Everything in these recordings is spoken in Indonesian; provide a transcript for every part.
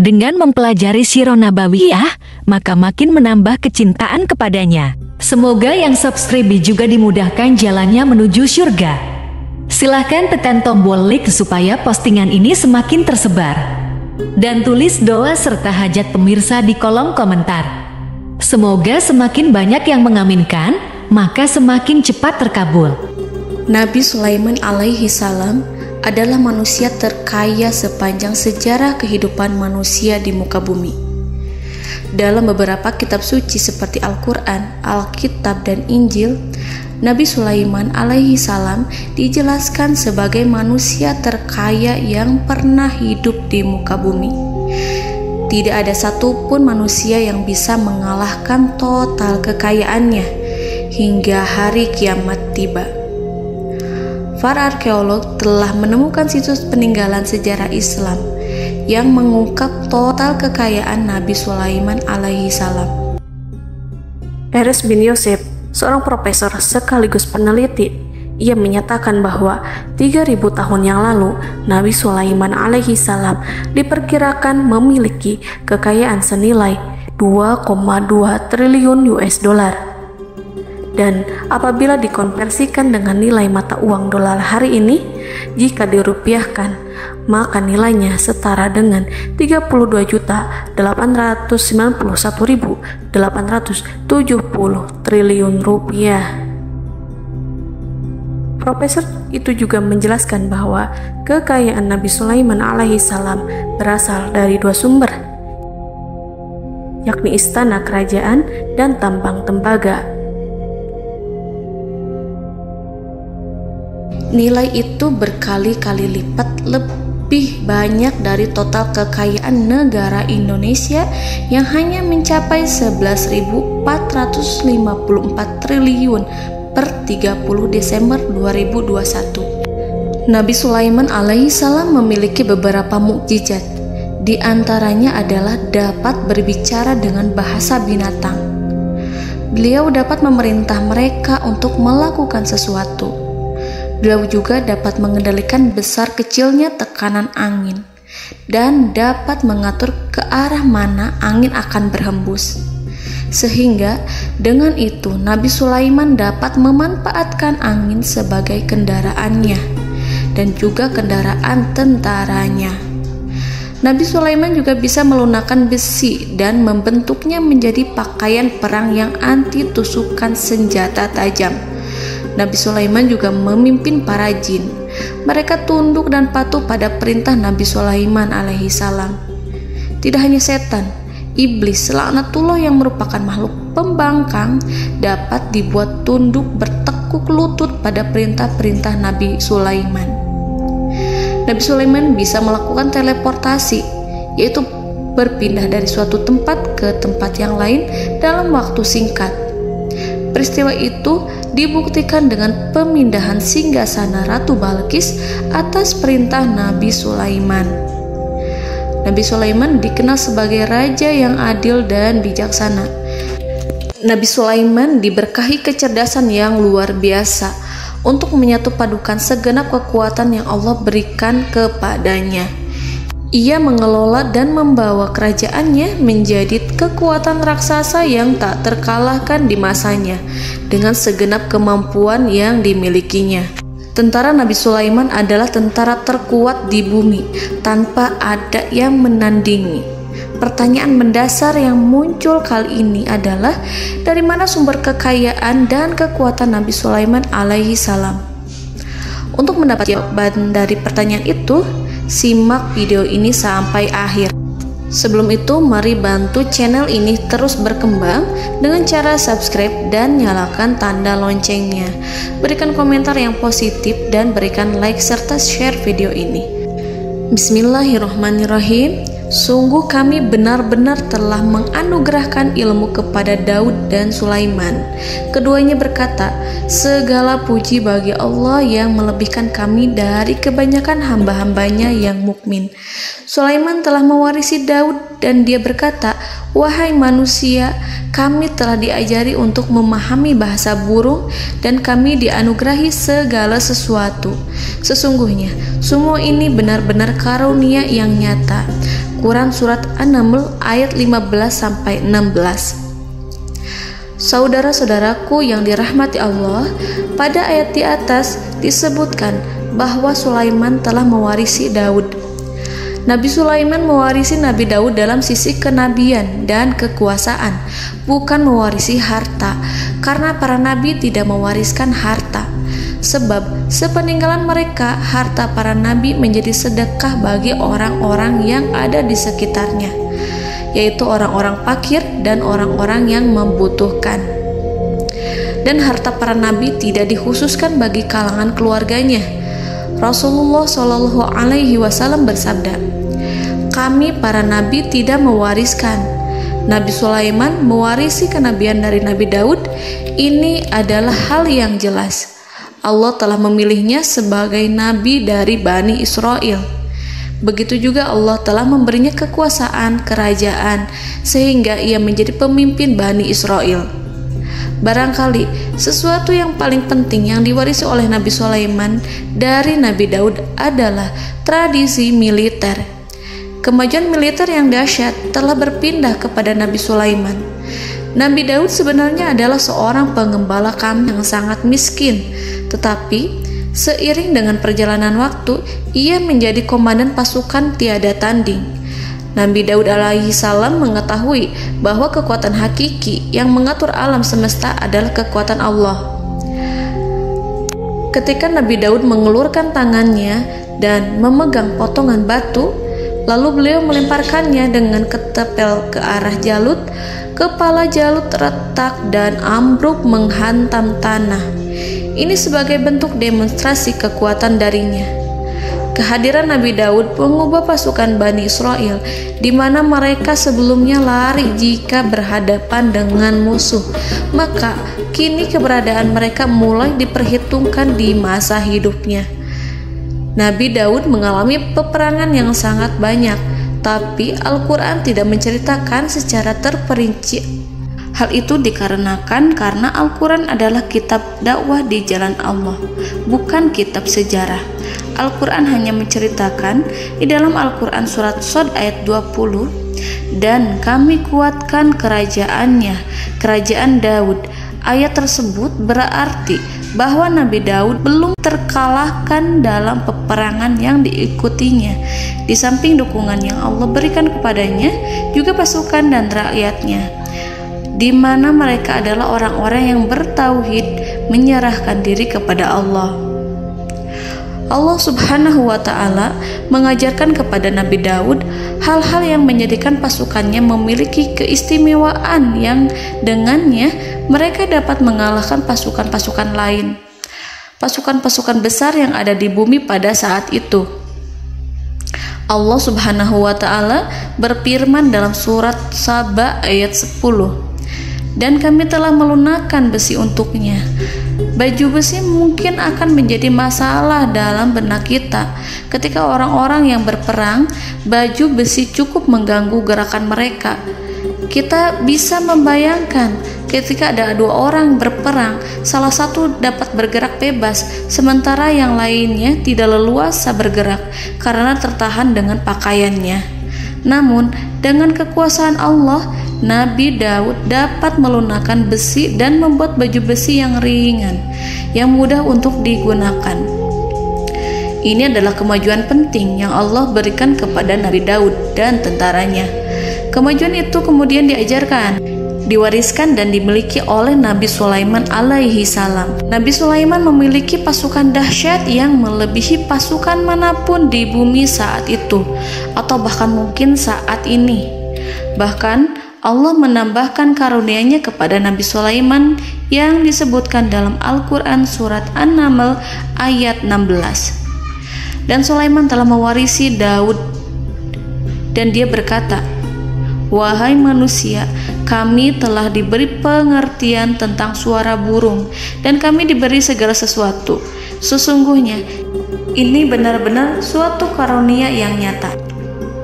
Dengan mempelajari Sirah Nabawiyah, maka makin menambah kecintaan kepadanya. Semoga yang subscribe juga dimudahkan jalannya menuju surga. Silahkan tekan tombol like supaya postingan ini semakin tersebar. Dan tulis doa serta hajat pemirsa di kolom komentar. Semoga semakin banyak yang mengaminkan, maka semakin cepat terkabul. Nabi Sulaiman alaihi salam adalah manusia terkaya sepanjang sejarah kehidupan manusia di muka bumi. Dalam beberapa kitab suci seperti Al-Quran, Alkitab, dan Injil, Nabi Sulaiman alaihi salam dijelaskan sebagai manusia terkaya yang pernah hidup di muka bumi. Tidak ada satupun manusia yang bisa mengalahkan total kekayaannya hingga hari kiamat tiba. Para arkeolog telah menemukan situs peninggalan sejarah Islam yang mengungkap total kekayaan Nabi Sulaiman alaihi salam. Erez bin Yosef, seorang profesor sekaligus peneliti, ia menyatakan bahwa 3.000 tahun yang lalu Nabi Sulaiman alaihi salam diperkirakan memiliki kekayaan senilai 2,2 triliun US dollar. Dan apabila dikonversikan dengan nilai mata uang dolar hari ini, jika dirupiahkan, maka nilainya setara dengan 32.891.870 triliun rupiah. Profesor itu juga menjelaskan bahwa kekayaan Nabi Sulaiman alaihi salam berasal dari dua sumber, yakni istana kerajaan dan tambang tembaga. Nilai itu berkali-kali lipat lebih banyak dari total kekayaan negara Indonesia yang hanya mencapai 11.454 triliun per 30 Desember 2021. Nabi Sulaiman alaihi salam memiliki beberapa mukjizat. Di antaranya adalah dapat berbicara dengan bahasa binatang. Beliau dapat memerintah mereka untuk melakukan sesuatu. Beliau juga dapat mengendalikan besar kecilnya tekanan angin dan dapat mengatur ke arah mana angin akan berhembus. Sehingga dengan itu Nabi Sulaiman dapat memanfaatkan angin sebagai kendaraannya dan juga kendaraan tentaranya. Nabi Sulaiman juga bisa melunakkan besi dan membentuknya menjadi pakaian perang yang anti tusukan senjata tajam. Nabi Sulaiman juga memimpin para jin. Mereka tunduk dan patuh pada perintah Nabi Sulaiman alaihi salam. Tidak hanya setan, iblis laknatullah yang merupakan makhluk pembangkang dapat dibuat tunduk bertekuk lutut pada perintah-perintah Nabi Sulaiman. Nabi Sulaiman bisa melakukan teleportasi, yaitu berpindah dari suatu tempat ke tempat yang lain dalam waktu singkat. Peristiwa itu dibuktikan dengan pemindahan singgasana Ratu Balqis atas perintah Nabi Sulaiman. Nabi Sulaiman dikenal sebagai raja yang adil dan bijaksana. Nabi Sulaiman diberkahi kecerdasan yang luar biasa untuk menyatu padukan segenap kekuatan yang Allah berikan kepadanya. Ia mengelola dan membawa kerajaannya menjadi kekuatan raksasa yang tak terkalahkan di masanya dengan segenap kemampuan yang dimilikinya. Tentara Nabi Sulaiman adalah tentara terkuat di bumi tanpa ada yang menandingi. Pertanyaan mendasar yang muncul kali ini adalah dari mana sumber kekayaan dan kekuatan Nabi Sulaiman alaihi salam? Untuk mendapat jawaban dari pertanyaan itu, simak video ini sampai akhir. Sebelum itu, mari bantu channel ini terus berkembang dengan cara subscribe dan nyalakan tanda loncengnya. Berikan komentar yang positif dan berikan like serta share video ini. Bismillahirrahmanirrahim. Sungguh kami benar-benar telah menganugerahkan ilmu kepada Daud dan Sulaiman. Keduanya berkata, segala puji bagi Allah yang melebihkan kami dari kebanyakan hamba-hambanya yang mukmin. Sulaiman telah mewarisi Daud dan dia berkata, wahai manusia, kami telah diajari untuk memahami bahasa burung dan kami dianugerahi segala sesuatu. Sesungguhnya semua ini benar-benar karunia yang nyata. Quran Surat An-Naml ayat 15-16. Saudara-saudaraku yang dirahmati Allah, pada ayat di atas disebutkan bahwa Sulaiman telah mewarisi Daud. Nabi Sulaiman mewarisi Nabi Daud dalam sisi kenabian dan kekuasaan, bukan mewarisi harta, karena para nabi tidak mewariskan harta. Sebab sepeninggalan mereka, harta para nabi menjadi sedekah bagi orang-orang yang ada di sekitarnya, yaitu orang-orang fakir dan orang-orang yang membutuhkan. Dan harta para nabi tidak dikhususkan bagi kalangan keluarganya. Rasulullah Shallallahu Alaihi Wasallam bersabda, "Kami para nabi tidak mewariskan." Nabi Sulaiman mewarisi kenabian dari Nabi Daud. Ini adalah hal yang jelas. Allah telah memilihnya sebagai nabi dari Bani Israel. Begitu juga Allah telah memberinya kekuasaan kerajaan sehingga ia menjadi pemimpin Bani Israel. Barangkali sesuatu yang paling penting yang diwarisi oleh Nabi Sulaiman dari Nabi Daud adalah tradisi militer. Kemajuan militer yang dahsyat telah berpindah kepada Nabi Sulaiman. Nabi Daud sebenarnya adalah seorang pengembala kambing yang sangat miskin, tetapi seiring dengan perjalanan waktu, ia menjadi komandan pasukan tiada tanding. Nabi Daud alaihi salam mengetahui bahwa kekuatan hakiki yang mengatur alam semesta adalah kekuatan Allah. Ketika Nabi Daud mengelurkan tangannya dan memegang potongan batu, lalu beliau melemparkannya dengan ketepel ke arah Jalut, kepala Jalut retak dan ambruk menghantam tanah. Ini sebagai bentuk demonstrasi kekuatan darinya. Kehadiran Nabi Daud mengubah pasukan Bani Israel, di mana mereka sebelumnya lari jika berhadapan dengan musuh. Maka kini keberadaan mereka mulai diperhitungkan di masa hidupnya. Nabi Daud mengalami peperangan yang sangat banyak, tapi Al-Quran tidak menceritakan secara terperinci. Hal itu dikarenakan karena Al-Quran adalah kitab dakwah di jalan Allah, bukan kitab sejarah. Al-Quran hanya menceritakan di dalam Al-Quran surat Shad ayat 20, "Dan kami kuatkan kerajaannya, kerajaan Daud." Ayat tersebut berarti bahwa Nabi Daud belum terkalahkan dalam peperangan yang diikutinya. Di samping dukungan yang Allah berikan kepadanya, juga pasukan dan rakyatnya, di mana mereka adalah orang-orang yang bertauhid, menyerahkan diri kepada Allah. Allah Subhanahu wa Ta'ala mengajarkan kepada Nabi Daud hal-hal yang menjadikan pasukannya memiliki keistimewaan yang dengannya mereka dapat mengalahkan pasukan-pasukan lain, pasukan-pasukan besar yang ada di bumi pada saat itu. Allah Subhanahu wa Ta'ala berfirman dalam surat Saba ayat 10, "Dan kami telah melunakkan besi untuknya." Baju besi mungkin akan menjadi masalah dalam benak kita. Ketika orang-orang yang berperang, baju besi cukup mengganggu gerakan mereka. Kita bisa membayangkan ketika ada dua orang berperang, salah satu dapat bergerak bebas, sementara yang lainnya tidak leluasa bergerak karena tertahan dengan pakaiannya. Namun, dengan kekuasaan Allah, Nabi Daud dapat melunakkan besi dan membuat baju besi yang ringan, yang mudah untuk digunakan. Ini adalah kemajuan penting yang Allah berikan kepada Nabi Daud dan tentaranya. Kemajuan itu kemudian diajarkan, diwariskan dan dimiliki oleh Nabi Sulaiman alaihi salam. Nabi Sulaiman memiliki pasukan dahsyat yang melebihi pasukan manapun di bumi saat itu, atau bahkan mungkin saat ini. Bahkan Allah menambahkan karunia-Nya kepada Nabi Sulaiman yang disebutkan dalam Al-Quran surat An-Naml ayat 16. Dan Sulaiman telah mewarisi Daud, dan dia berkata, "Wahai manusia, kami telah diberi pengertian tentang suara burung, dan kami diberi segala sesuatu. Sesungguhnya ini benar-benar suatu karunia yang nyata."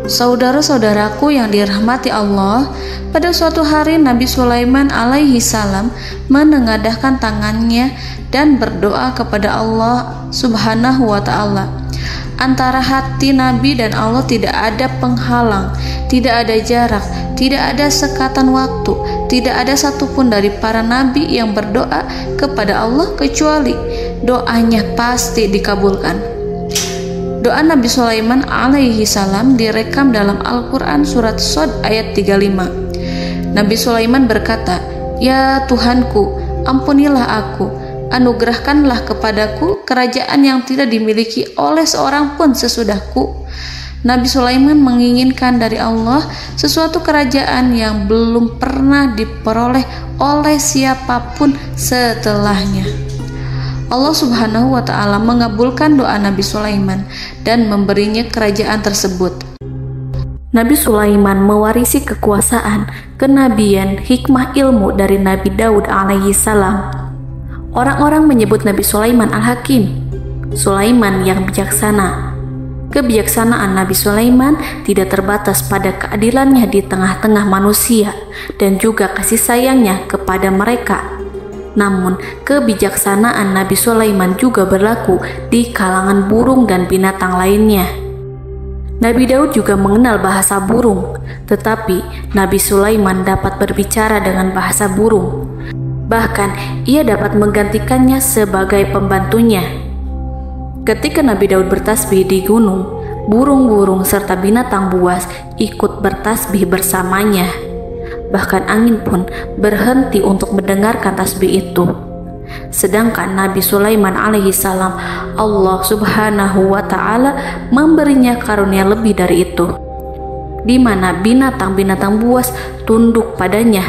Saudara-saudaraku yang dirahmati Allah, pada suatu hari Nabi Sulaiman alaihi salam menengadahkan tangannya dan berdoa kepada Allah Subhanahu wa ta'ala. Antara hati Nabi dan Allah tidak ada penghalang, tidak ada jarak, tidak ada sekatan waktu, tidak ada satupun dari para nabi yang berdoa kepada Allah kecuali doanya pasti dikabulkan. Doa Nabi Sulaiman alaihi salam direkam dalam Al-Quran surat Shad ayat 35. Nabi Sulaiman berkata, "Ya Tuhanku, ampunilah aku, anugerahkanlah kepadaku kerajaan yang tidak dimiliki oleh seorang pun sesudahku." Nabi Sulaiman menginginkan dari Allah sesuatu kerajaan yang belum pernah diperoleh oleh siapapun setelahnya. Allah Subhanahu wa ta'ala mengabulkan doa Nabi Sulaiman dan memberinya kerajaan tersebut. Nabi Sulaiman mewarisi kekuasaan, kenabian, hikmah ilmu dari Nabi Daud alaihi salam. Orang-orang menyebut Nabi Sulaiman Al-Hakim, Sulaiman yang bijaksana. Kebijaksanaan Nabi Sulaiman tidak terbatas pada keadilannya di tengah-tengah manusia dan juga kasih sayangnya kepada mereka. Namun, kebijaksanaan Nabi Sulaiman juga berlaku di kalangan burung dan binatang lainnya. Nabi Daud juga mengenal bahasa burung, tetapi Nabi Sulaiman dapat berbicara dengan bahasa burung. Bahkan, ia dapat menggantikannya sebagai pembantunya. Ketika Nabi Daud bertasbih di gunung, burung-burung serta binatang buas ikut bertasbih bersamanya. Bahkan angin pun berhenti untuk mendengarkan tasbih itu. Sedangkan Nabi Sulaiman alaihi salam, Allah Subhanahu wa ta'ala memberinya karunia lebih dari itu, di mana binatang-binatang buas tunduk padanya,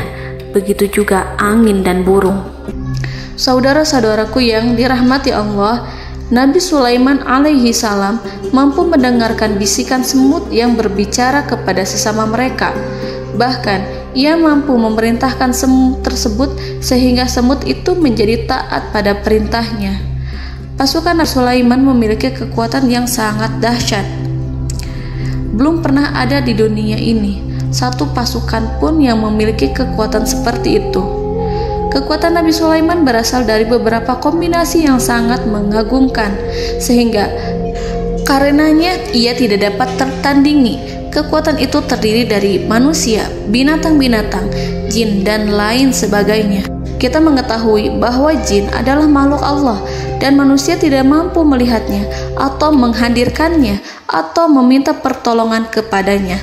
begitu juga angin dan burung. Saudara-saudaraku yang dirahmati Allah, Nabi Sulaiman alaihi salam mampu mendengarkan bisikan semut yang berbicara kepada sesama mereka. Bahkan ia mampu memerintahkan semut tersebut sehingga semut itu menjadi taat pada perintahnya. Pasukan Nabi Sulaiman memiliki kekuatan yang sangat dahsyat. Belum pernah ada di dunia ini satu pasukan pun yang memiliki kekuatan seperti itu. Kekuatan Nabi Sulaiman berasal dari beberapa kombinasi yang sangat mengagumkan, sehingga karenanya ia tidak dapat tertandingi. Kekuatan itu terdiri dari manusia, binatang-binatang, jin, dan lain sebagainya. Kita mengetahui bahwa jin adalah makhluk Allah dan manusia tidak mampu melihatnya atau menghadirkannya atau meminta pertolongan kepadanya.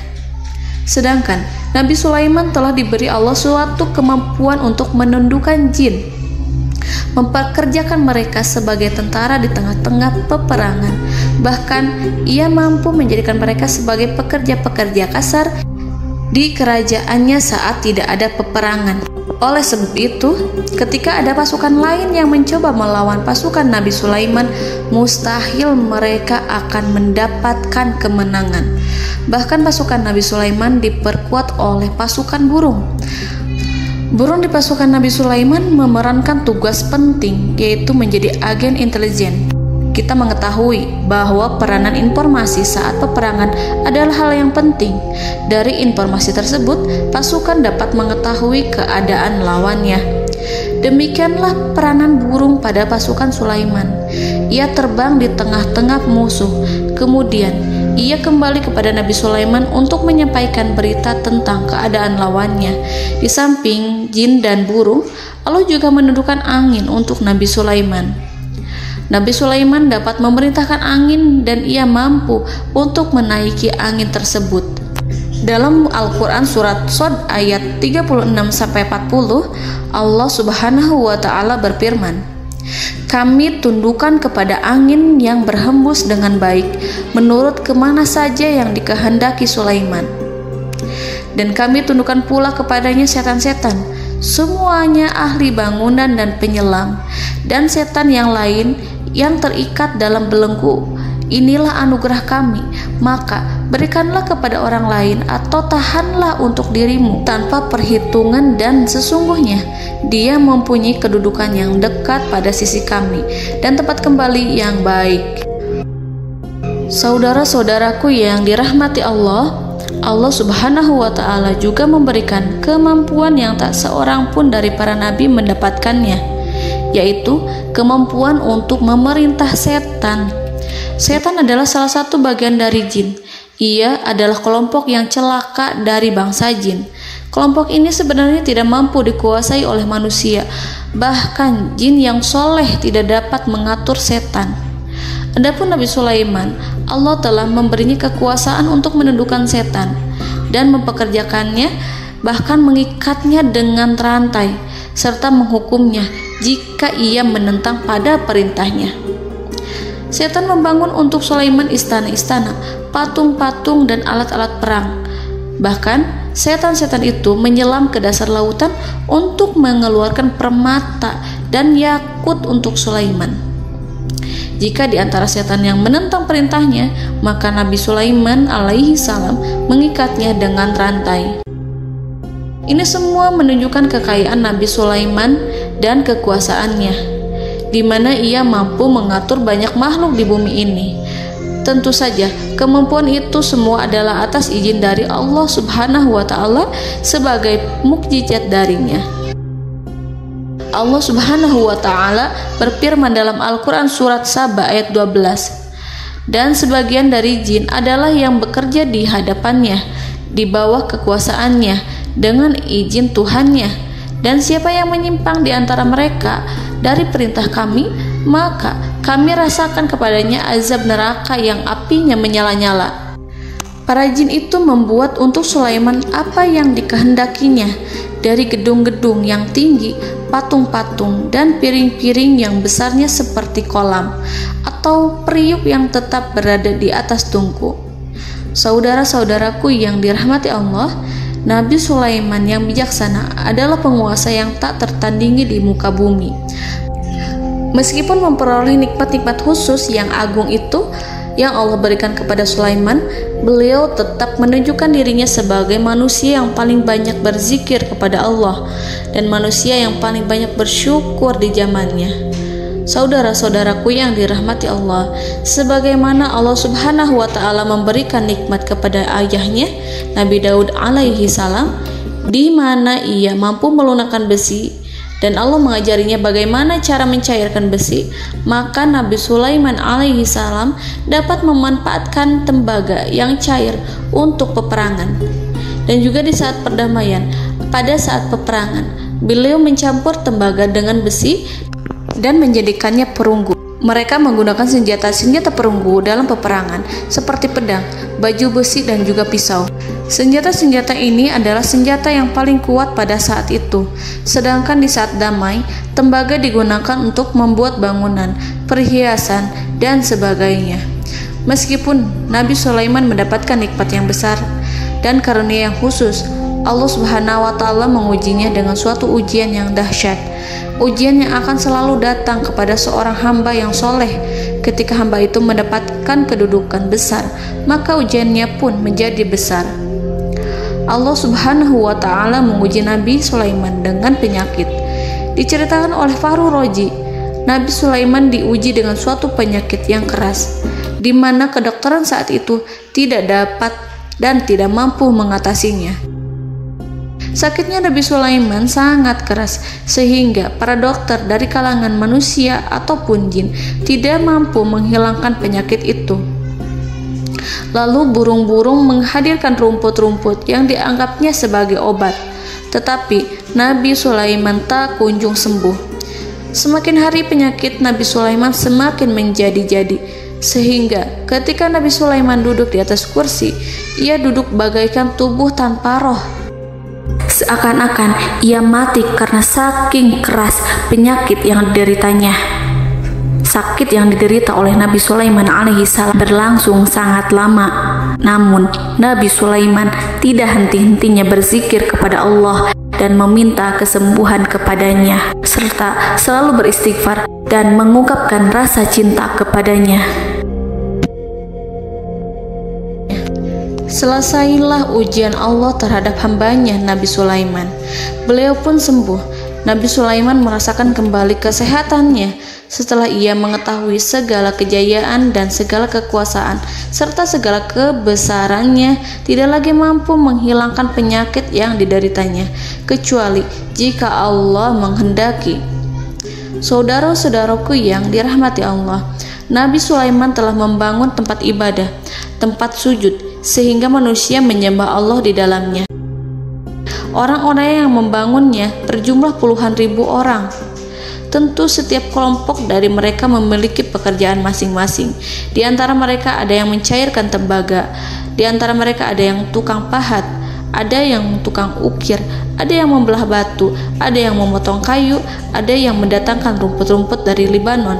Sedangkan Nabi Sulaiman telah diberi Allah suatu kemampuan untuk menundukkan jin, memperkerjakan mereka sebagai tentara di tengah-tengah peperangan. Bahkan ia mampu menjadikan mereka sebagai pekerja-pekerja kasar di kerajaannya saat tidak ada peperangan. Oleh sebab itu, ketika ada pasukan lain yang mencoba melawan pasukan Nabi Sulaiman, mustahil mereka akan mendapatkan kemenangan. Bahkan pasukan Nabi Sulaiman diperkuat oleh pasukan burung. Burung di pasukan Nabi Sulaiman memerankan tugas penting, yaitu menjadi agen intelijen. Kita mengetahui bahwa peranan informasi saat peperangan adalah hal yang penting. Dari informasi tersebut, pasukan dapat mengetahui keadaan lawannya. Demikianlah peranan burung pada pasukan Sulaiman. Ia terbang di tengah-tengah musuh. Kemudian, ia kembali kepada Nabi Sulaiman untuk menyampaikan berita tentang keadaan lawannya. Di samping jin dan burung, Allah juga menundukkan angin untuk Nabi Sulaiman. Nabi Sulaiman dapat memerintahkan angin dan ia mampu untuk menaiki angin tersebut. Dalam Al-Quran surat Shad ayat 36-40, Allah Subhanahu wa ta'ala berfirman, "Kami tundukkan kepada angin yang berhembus dengan baik menurut kemana saja yang dikehendaki Sulaiman. Dan kami tundukkan pula kepadanya setan-setan, semuanya ahli bangunan dan penyelam, dan setan yang lain yang terikat dalam belenggu. Inilah anugerah kami, maka berikanlah kepada orang lain atau tahanlah untuk dirimu tanpa perhitungan, dan sesungguhnya dia mempunyai kedudukan yang dekat pada sisi kami dan tempat kembali yang baik." Saudara-saudaraku yang dirahmati Allah, Allah Subhanahu wa Ta'ala juga memberikan kemampuan yang tak seorang pun dari para nabi mendapatkannya, yaitu kemampuan untuk memerintah setan. Setan adalah salah satu bagian dari jin. Ia adalah kelompok yang celaka dari bangsa jin. Kelompok ini sebenarnya tidak mampu dikuasai oleh manusia. Bahkan jin yang soleh tidak dapat mengatur setan. Adapun Nabi Sulaiman, Allah telah memberinya kekuasaan untuk menundukkan setan dan mempekerjakannya, bahkan mengikatnya dengan rantai serta menghukumnya jika ia menentang pada perintahnya. Setan membangun untuk Sulaiman istana-istana, patung-patung dan alat-alat perang. Bahkan setan-setan itu menyelam ke dasar lautan untuk mengeluarkan permata dan yakut untuk Sulaiman. Jika di antara setan yang menentang perintahnya, maka Nabi Sulaiman alaihi salam mengikatnya dengan rantai. Ini semua menunjukkan kekayaan Nabi Sulaiman dan kekuasaannya, di mana ia mampu mengatur banyak makhluk di bumi ini. Tentu saja, kemampuan itu semua adalah atas izin dari Allah Subhanahu wa Ta'ala sebagai mukjizat darinya. Allah Subhanahu wa Ta'ala berfirman dalam Al-Quran surat Saba ayat 12, dan sebagian dari jin adalah yang bekerja di hadapannya di bawah kekuasaannya dengan izin Tuhannya, dan siapa yang menyimpang di antara mereka dari perintah kami, maka kami rasakan kepadanya azab neraka yang apinya menyala-nyala. Para jin itu membuat untuk Sulaiman apa yang dikehendakinya, dari gedung-gedung yang tinggi, patung-patung, dan piring-piring yang besarnya seperti kolam, atau periuk yang tetap berada di atas tungku. Saudara-saudaraku yang dirahmati Allah, Nabi Sulaiman yang bijaksana adalah penguasa yang tak tertandingi di muka bumi. Meskipun memperoleh nikmat-nikmat khusus yang agung itu yang Allah berikan kepada Sulaiman, beliau tetap menunjukkan dirinya sebagai manusia yang paling banyak berzikir kepada Allah dan manusia yang paling banyak bersyukur di zamannya. Saudara-saudaraku yang dirahmati Allah, sebagaimana Allah Subhanahu wa Ta'ala memberikan nikmat kepada ayahnya Nabi Daud alaihi salam, di mana ia mampu melunakkan besi, dan Allah mengajarinya bagaimana cara mencairkan besi, maka Nabi Sulaiman alaihi salam dapat memanfaatkan tembaga yang cair untuk peperangan. Dan juga di saat perdamaian, pada saat peperangan, beliau mencampur tembaga dengan besi dan menjadikannya perunggu. Mereka menggunakan senjata-senjata perunggu dalam peperangan seperti pedang, baju besi, dan juga pisau. Senjata-senjata ini adalah senjata yang paling kuat pada saat itu. Sedangkan di saat damai, tembaga digunakan untuk membuat bangunan, perhiasan, dan sebagainya. Meskipun Nabi Sulaiman mendapatkan nikmat yang besar dan karunia yang khusus, Allah Subhanahu wa Ta'ala mengujinya dengan suatu ujian yang dahsyat. Ujian yang akan selalu datang kepada seorang hamba yang soleh. Ketika hamba itu mendapatkan kedudukan besar, maka ujiannya pun menjadi besar. Allah Subhanahu wa Ta'ala menguji Nabi Sulaiman dengan penyakit. Diceritakan oleh Fahru Roji, Nabi Sulaiman diuji dengan suatu penyakit yang keras, di mana kedokteran saat itu tidak dapat dan tidak mampu mengatasinya. Sakitnya Nabi Sulaiman sangat keras sehingga para dokter dari kalangan manusia ataupun jin tidak mampu menghilangkan penyakit itu. Lalu burung-burung menghadirkan rumput-rumput yang dianggapnya sebagai obat, tetapi Nabi Sulaiman tak kunjung sembuh. Semakin hari penyakit Nabi Sulaiman semakin menjadi-jadi, sehingga ketika Nabi Sulaiman duduk di atas kursi, ia duduk bagaikan tubuh tanpa roh. Seakan-akan ia mati karena saking keras penyakit yang dideritanya. Sakit yang diderita oleh Nabi Sulaiman alaihi salam berlangsung sangat lama. Namun Nabi Sulaiman tidak henti-hentinya berzikir kepada Allah dan meminta kesembuhan kepadanya, serta selalu beristighfar dan mengungkapkan rasa cinta kepadanya. Selesailah ujian Allah terhadap hambanya Nabi Sulaiman. Beliau pun sembuh Nabi Sulaiman merasakan kembali kesehatannya setelah ia mengetahui segala kejayaan dan segala kekuasaan serta segala kebesarannya tidak lagi mampu menghilangkan penyakit yang dideritanya kecuali jika Allah menghendaki. Saudara-saudaraku yang dirahmati Allah, Nabi Sulaiman telah membangun tempat ibadah, tempat sujud, sehingga manusia menyembah Allah di dalamnya. Orang-orang yang membangunnya berjumlah puluhan ribu orang. Tentu setiap kelompok dari mereka memiliki pekerjaan masing-masing. Di antara mereka ada yang mencairkan tembaga, di antara mereka ada yang tukang pahat, ada yang tukang ukir, ada yang membelah batu, ada yang memotong kayu, ada yang mendatangkan rumput-rumput dari Libanon,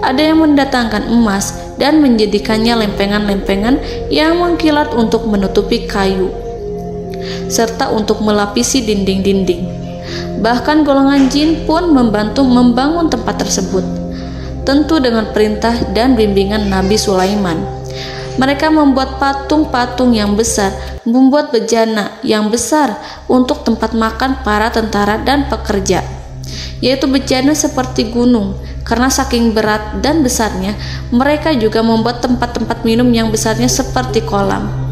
ada yang mendatangkan emas dan menjadikannya lempengan-lempengan yang mengkilat untuk menutupi kayu serta untuk melapisi dinding-dinding. Bahkan golongan jin pun membantu membangun tempat tersebut, tentu dengan perintah dan bimbingan Nabi Sulaiman. Mereka membuat patung-patung yang besar, membuat bejana yang besar untuk tempat makan para tentara dan pekerja, yaitu bejana seperti gunung. Karena saking berat dan besarnya, mereka juga membuat tempat-tempat minum yang besarnya seperti kolam.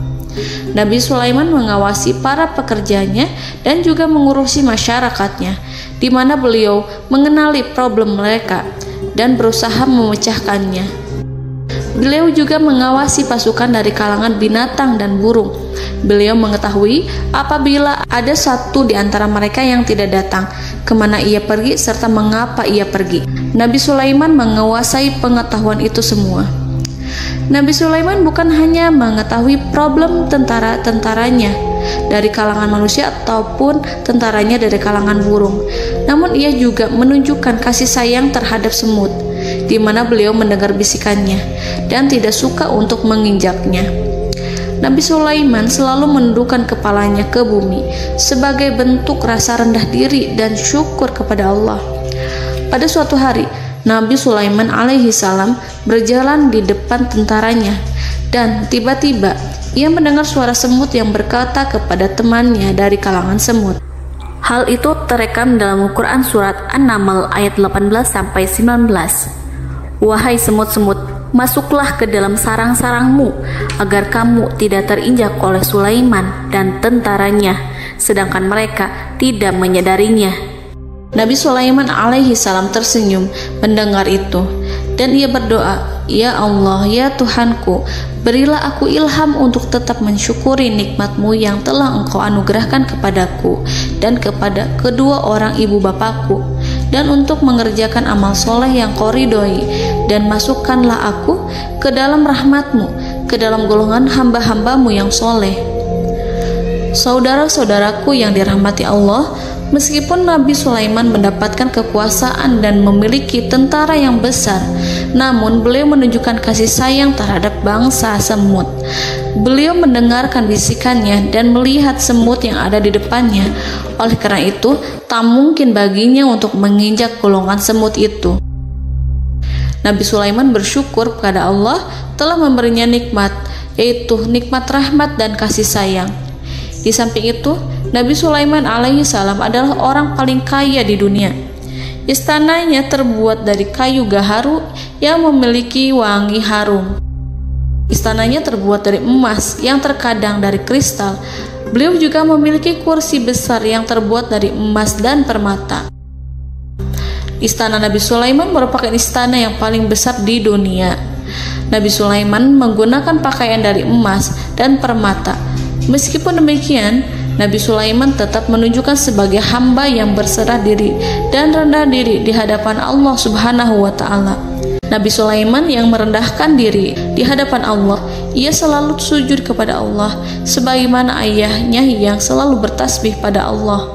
Nabi Sulaiman mengawasi para pekerjanya dan juga mengurusi masyarakatnya, di mana beliau mengenali problem mereka dan berusaha memecahkannya. Beliau juga mengawasi pasukan dari kalangan binatang dan burung. Beliau mengetahui apabila ada satu di antara mereka yang tidak datang, kemana ia pergi serta mengapa ia pergi. Nabi Sulaiman menguasai pengetahuan itu semua. Nabi Sulaiman bukan hanya mengetahui problem tentara-tentaranya dari kalangan manusia ataupun tentaranya dari kalangan burung, namun ia juga menunjukkan kasih sayang terhadap semut, di mana beliau mendengar bisikannya dan tidak suka untuk menginjaknya. Nabi Sulaiman selalu menundukkan kepalanya ke bumi sebagai bentuk rasa rendah diri dan syukur kepada Allah. Pada suatu hari, Nabi Sulaiman alaihi salam berjalan di depan tentaranya dan tiba-tiba ia mendengar suara semut yang berkata kepada temannya dari kalangan semut. Hal itu terekam dalam Al-Quran surat An-Naml ayat 18-19. Wahai semut-semut, masuklah ke dalam sarang-sarangmu agar kamu tidak terinjak oleh Sulaiman dan tentaranya, sedangkan mereka tidak menyadarinya. Nabi Sulaiman alaihi salam tersenyum mendengar itu dan ia berdoa, "Ya Allah, ya Tuhanku, berilah aku ilham untuk tetap mensyukuri nikmat-Mu yang telah Engkau anugerahkan kepadaku dan kepada kedua orang ibu bapakku, dan untuk mengerjakan amal soleh yang Kau ridhoi, dan masukkanlah aku ke dalam rahmat-Mu, ke dalam golongan hamba-hamba-Mu yang soleh." Saudara-saudaraku yang dirahmati Allah, meskipun Nabi Sulaiman mendapatkan kekuasaan dan memiliki tentara yang besar, namun beliau menunjukkan kasih sayang terhadap bangsa semut. Beliau mendengarkan bisikannya dan melihat semut yang ada di depannya. Oleh karena itu, tak mungkin baginya untuk menginjak golongan semut itu. Nabi Sulaiman bersyukur kepada Allah telah memberinya nikmat, yaitu nikmat rahmat dan kasih sayang. Di samping itu, Nabi Sulaiman alaihi salam adalah orang paling kaya di dunia. Istananya terbuat dari kayu gaharu yang memiliki wangi harum. Istananya terbuat dari emas yang terkadang dari kristal. Beliau juga memiliki kursi besar yang terbuat dari emas dan permata. Istana Nabi Sulaiman merupakan istana yang paling besar di dunia. Nabi Sulaiman menggunakan pakaian dari emas dan permata. Meskipun demikian, Nabi Sulaiman tetap menunjukkan sebagai hamba yang berserah diri dan rendah diri di hadapan Allah Subhanahu wa Ta'ala. Nabi Sulaiman yang merendahkan diri di hadapan Allah, ia selalu sujud kepada Allah, sebagaimana ayahnya yang selalu bertasbih pada Allah.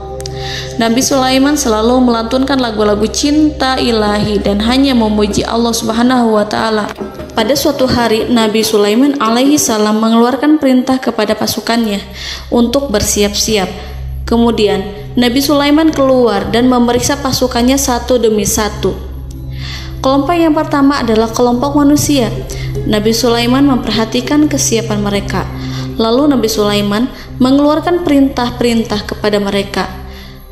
Nabi Sulaiman selalu melantunkan lagu-lagu cinta ilahi dan hanya memuji Allah Subhanahu wa Ta'ala. Pada suatu hari, Nabi Sulaiman alaihi salam mengeluarkan perintah kepada pasukannya untuk bersiap-siap. Kemudian, Nabi Sulaiman keluar dan memeriksa pasukannya satu demi satu. Kelompok yang pertama adalah kelompok manusia. Nabi Sulaiman memperhatikan kesiapan mereka. Lalu Nabi Sulaiman mengeluarkan perintah-perintah kepada mereka.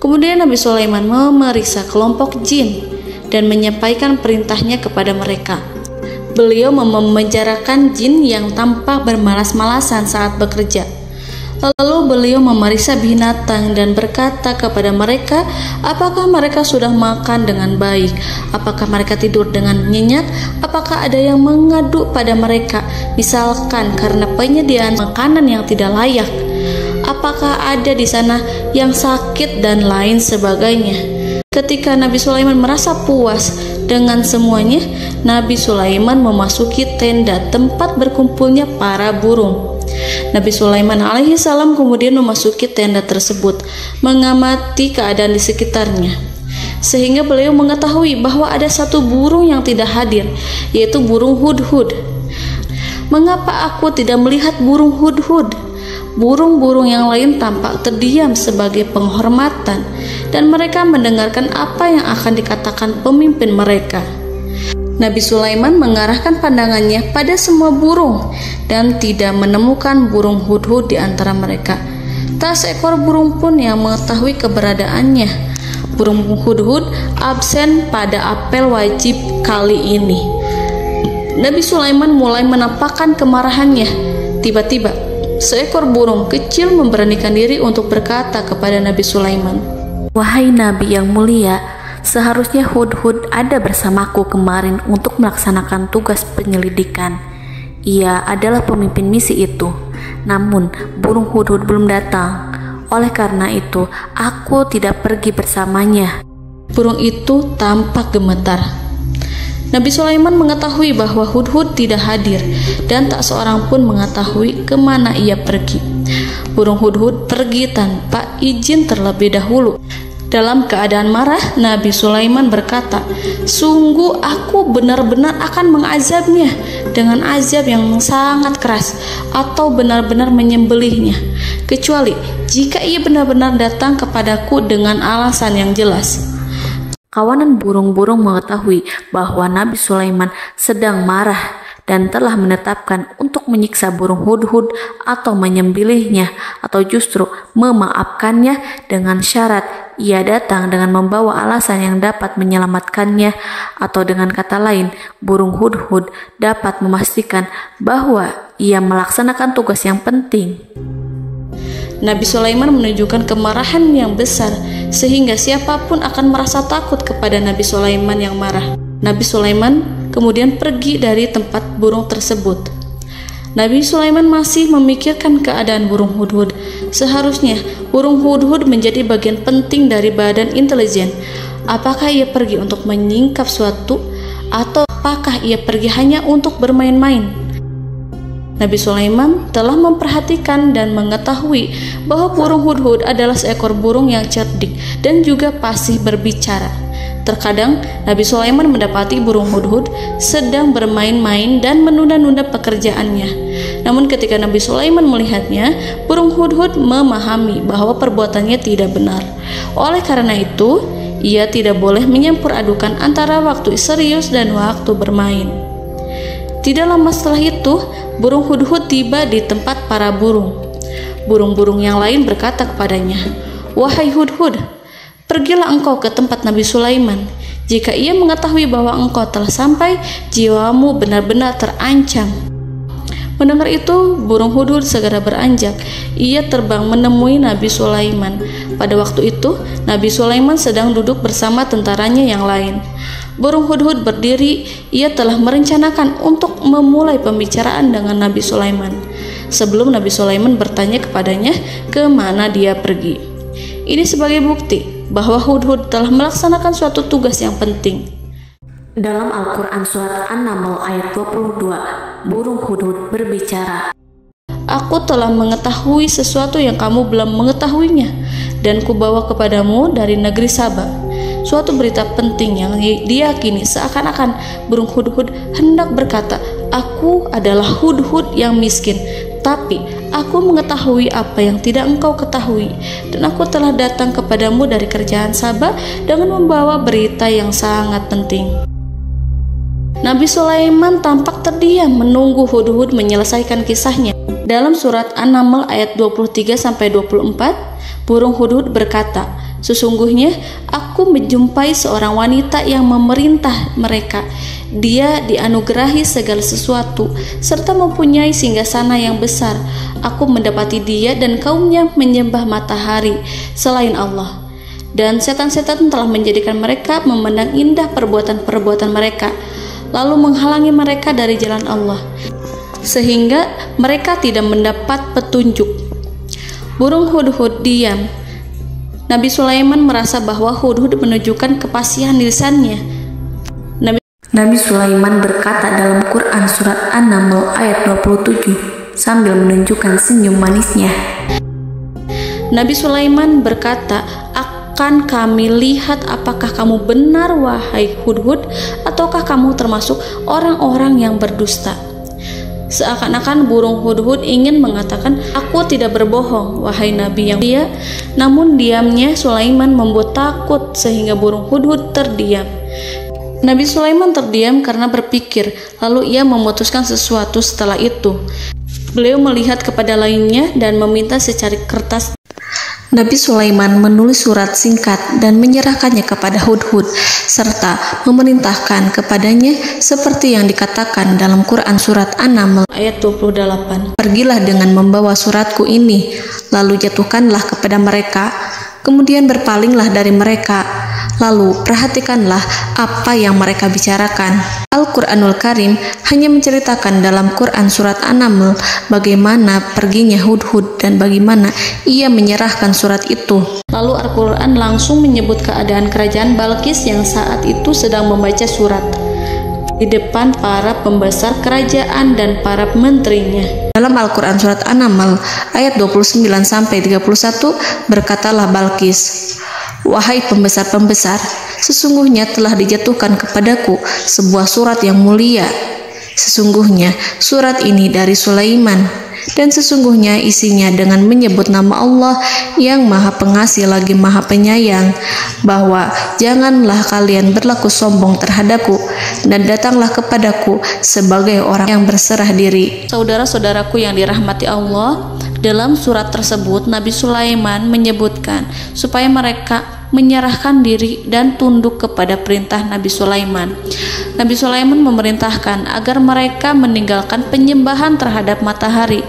Kemudian Nabi Sulaiman memeriksa kelompok jin dan menyampaikan perintahnya kepada mereka. Beliau memenjarakan jin yang tampak bermalas-malasan saat bekerja. Lalu beliau memeriksa binatang dan berkata kepada mereka, apakah mereka sudah makan dengan baik? Apakah mereka tidur dengan nyenyak? Apakah ada yang mengadu pada mereka, misalkan karena penyediaan makanan yang tidak layak? Apakah ada di sana yang sakit dan lain sebagainya? Ketika Nabi Sulaiman merasa puas dengan semuanya, Nabi Sulaiman memasuki tenda tempat berkumpulnya para burung. Nabi Sulaiman alaihi salam kemudian memasuki tenda tersebut, mengamati keadaan di sekitarnya, sehingga beliau mengetahui bahwa ada satu burung yang tidak hadir, yaitu burung hudhud. Mengapa aku tidak melihat burung hudhud? Burung-burung yang lain tampak terdiam sebagai penghormatan, dan mereka mendengarkan apa yang akan dikatakan pemimpin mereka. Nabi Sulaiman mengarahkan pandangannya pada semua burung dan tidak menemukan burung hudhud di antara mereka. Tak seekor burung pun yang mengetahui keberadaannya. Burung hudhud absen pada apel wajib kali ini. Nabi Sulaiman mulai menampakkan kemarahannya. Tiba-tiba, seekor burung kecil memberanikan diri untuk berkata kepada Nabi Sulaiman, "Wahai Nabi yang mulia, seharusnya hudhud ada bersamaku kemarin untuk melaksanakan tugas penyelidikan. Ia adalah pemimpin misi itu. Namun, burung hudhud belum datang. Oleh karena itu, aku tidak pergi bersamanya." Burung itu tampak gemetar. Nabi Sulaiman mengetahui bahwa hudhud tidak hadir dan tak seorang pun mengetahui kemana ia pergi. Burung hudhud pergi tanpa izin terlebih dahulu. Dalam keadaan marah, Nabi Sulaiman berkata, "Sungguh aku benar-benar akan mengazabnya dengan azab yang sangat keras atau benar-benar menyembelihnya, kecuali jika ia benar-benar datang kepadaku dengan alasan yang jelas." Kawanan burung-burung mengetahui bahwa Nabi Sulaiman sedang marah dan telah menetapkan untuk menyiksa burung hudhud atau menyembelihnya atau justru memaafkannya dengan syarat ia datang dengan membawa alasan yang dapat menyelamatkannya, atau dengan kata lain, burung hudhud dapat memastikan bahwa ia melaksanakan tugas yang penting. Nabi Sulaiman menunjukkan kemarahan yang besar sehingga siapapun akan merasa takut kepada Nabi Sulaiman yang marah. Nabi Sulaiman kemudian pergi dari tempat burung tersebut. Nabi Sulaiman masih memikirkan keadaan burung hudhud. Seharusnya burung hudhud menjadi bagian penting dari badan intelijen. Apakah ia pergi untuk menyingkap suatu, atau apakah ia pergi hanya untuk bermain-main? Nabi Sulaiman telah memperhatikan dan mengetahui bahwa burung hudhud adalah seekor burung yang cerdik dan juga fasih berbicara. Terkadang Nabi Sulaiman mendapati burung hudhud sedang bermain-main dan menunda-nunda pekerjaannya. Namun ketika Nabi Sulaiman melihatnya, burung hudhud memahami bahwa perbuatannya tidak benar. Oleh karena itu, ia tidak boleh menyampur adukan antara waktu serius dan waktu bermain. Tidak lama setelah itu, burung hudhud tiba di tempat para burung. Burung-burung yang lain berkata kepadanya, "Wahai hudhud, pergilah engkau ke tempat Nabi Sulaiman. Jika ia mengetahui bahwa engkau telah sampai, jiwamu benar-benar terancam." Mendengar itu, burung hudhud segera beranjak. Ia terbang menemui Nabi Sulaiman. Pada waktu itu, Nabi Sulaiman sedang duduk bersama tentaranya yang lain. Burung hudhud berdiri. Ia telah merencanakan untuk memulai pembicaraan dengan Nabi Sulaiman sebelum Nabi Sulaiman bertanya kepadanya kemana dia pergi. Ini sebagai bukti bahwa hudhud telah melaksanakan suatu tugas yang penting. Dalam Al-Quran Surat An-Naml ayat 22, burung hudhud berbicara, "Aku telah mengetahui sesuatu yang kamu belum mengetahuinya, dan kubawa kepadamu dari negeri Saba suatu berita penting yang diyakini seakan-akan burung hudhud hendak berkata, 'Aku adalah hudhud yang miskin, tapi aku mengetahui apa yang tidak engkau ketahui, dan aku telah datang kepadamu dari kerajaan Saba dengan membawa berita yang sangat penting.'" Nabi Sulaiman tampak terdiam menunggu hudhud menyelesaikan kisahnya. Dalam surat An-Naml ayat 23-24, burung hudhud berkata, Sesungguhnya aku menjumpai seorang wanita yang memerintah mereka. Dia dianugerahi segala sesuatu serta mempunyai singgasana yang besar. Aku mendapati dia dan kaumnya menyembah matahari selain Allah. Dan setan-setan telah menjadikan mereka memandang indah perbuatan-perbuatan mereka, lalu menghalangi mereka dari jalan Allah, sehingga mereka tidak mendapat petunjuk. Burung hudhud diam. Nabi Sulaiman merasa bahwa hudhud menunjukkan kepasihan lisannya. Nabi Sulaiman berkata dalam Quran surat An-Naml ayat 27 sambil menunjukkan senyum manisnya. Nabi Sulaiman berkata, "Akan kami lihat apakah kamu benar wahai hudhud, ataukah kamu termasuk orang-orang yang berdusta." Seakan-akan burung hudhud ingin mengatakan, "Aku tidak berbohong, wahai Nabi yang mulia." Namun diamnya Sulaiman membuat takut sehingga burung hudhud terdiam. Nabi Sulaiman terdiam karena berpikir, lalu ia memutuskan sesuatu setelah itu. Beliau melihat kepada lainnya dan meminta secari kertas. Nabi Sulaiman menulis surat singkat dan menyerahkannya kepada hudhud serta memerintahkan kepadanya seperti yang dikatakan dalam Quran surat An-Naml ayat 28. "Pergilah dengan membawa suratku ini, lalu jatuhkanlah kepada mereka, kemudian berpalinglah dari mereka, lalu perhatikanlah apa yang mereka bicarakan." Al-Quranul Karim hanya menceritakan dalam Quran surat An-Naml bagaimana perginya hudhud dan bagaimana ia menyerahkan surat itu. Lalu Al-Quran langsung menyebut keadaan kerajaan Balqis yang saat itu sedang membaca surat di depan para pembesar kerajaan dan para menterinya. Dalam Al-Quran surat An-Naml ayat 29-31 berkatalah Balqis, "Wahai pembesar-pembesar, sesungguhnya telah dijatuhkan kepadaku sebuah surat yang mulia. Sesungguhnya surat ini dari Sulaiman, dan sesungguhnya isinya dengan menyebut nama Allah yang Maha Pengasih lagi Maha Penyayang, bahwa janganlah kalian berlaku sombong terhadapku, dan datanglah kepadaku sebagai orang yang berserah diri." Saudara-saudaraku yang dirahmati Allah, dalam surat tersebut Nabi Sulaiman menyebutkan supaya mereka menyerahkan diri dan tunduk kepada perintah Nabi Sulaiman. Nabi Sulaiman memerintahkan agar mereka meninggalkan penyembahan terhadap matahari.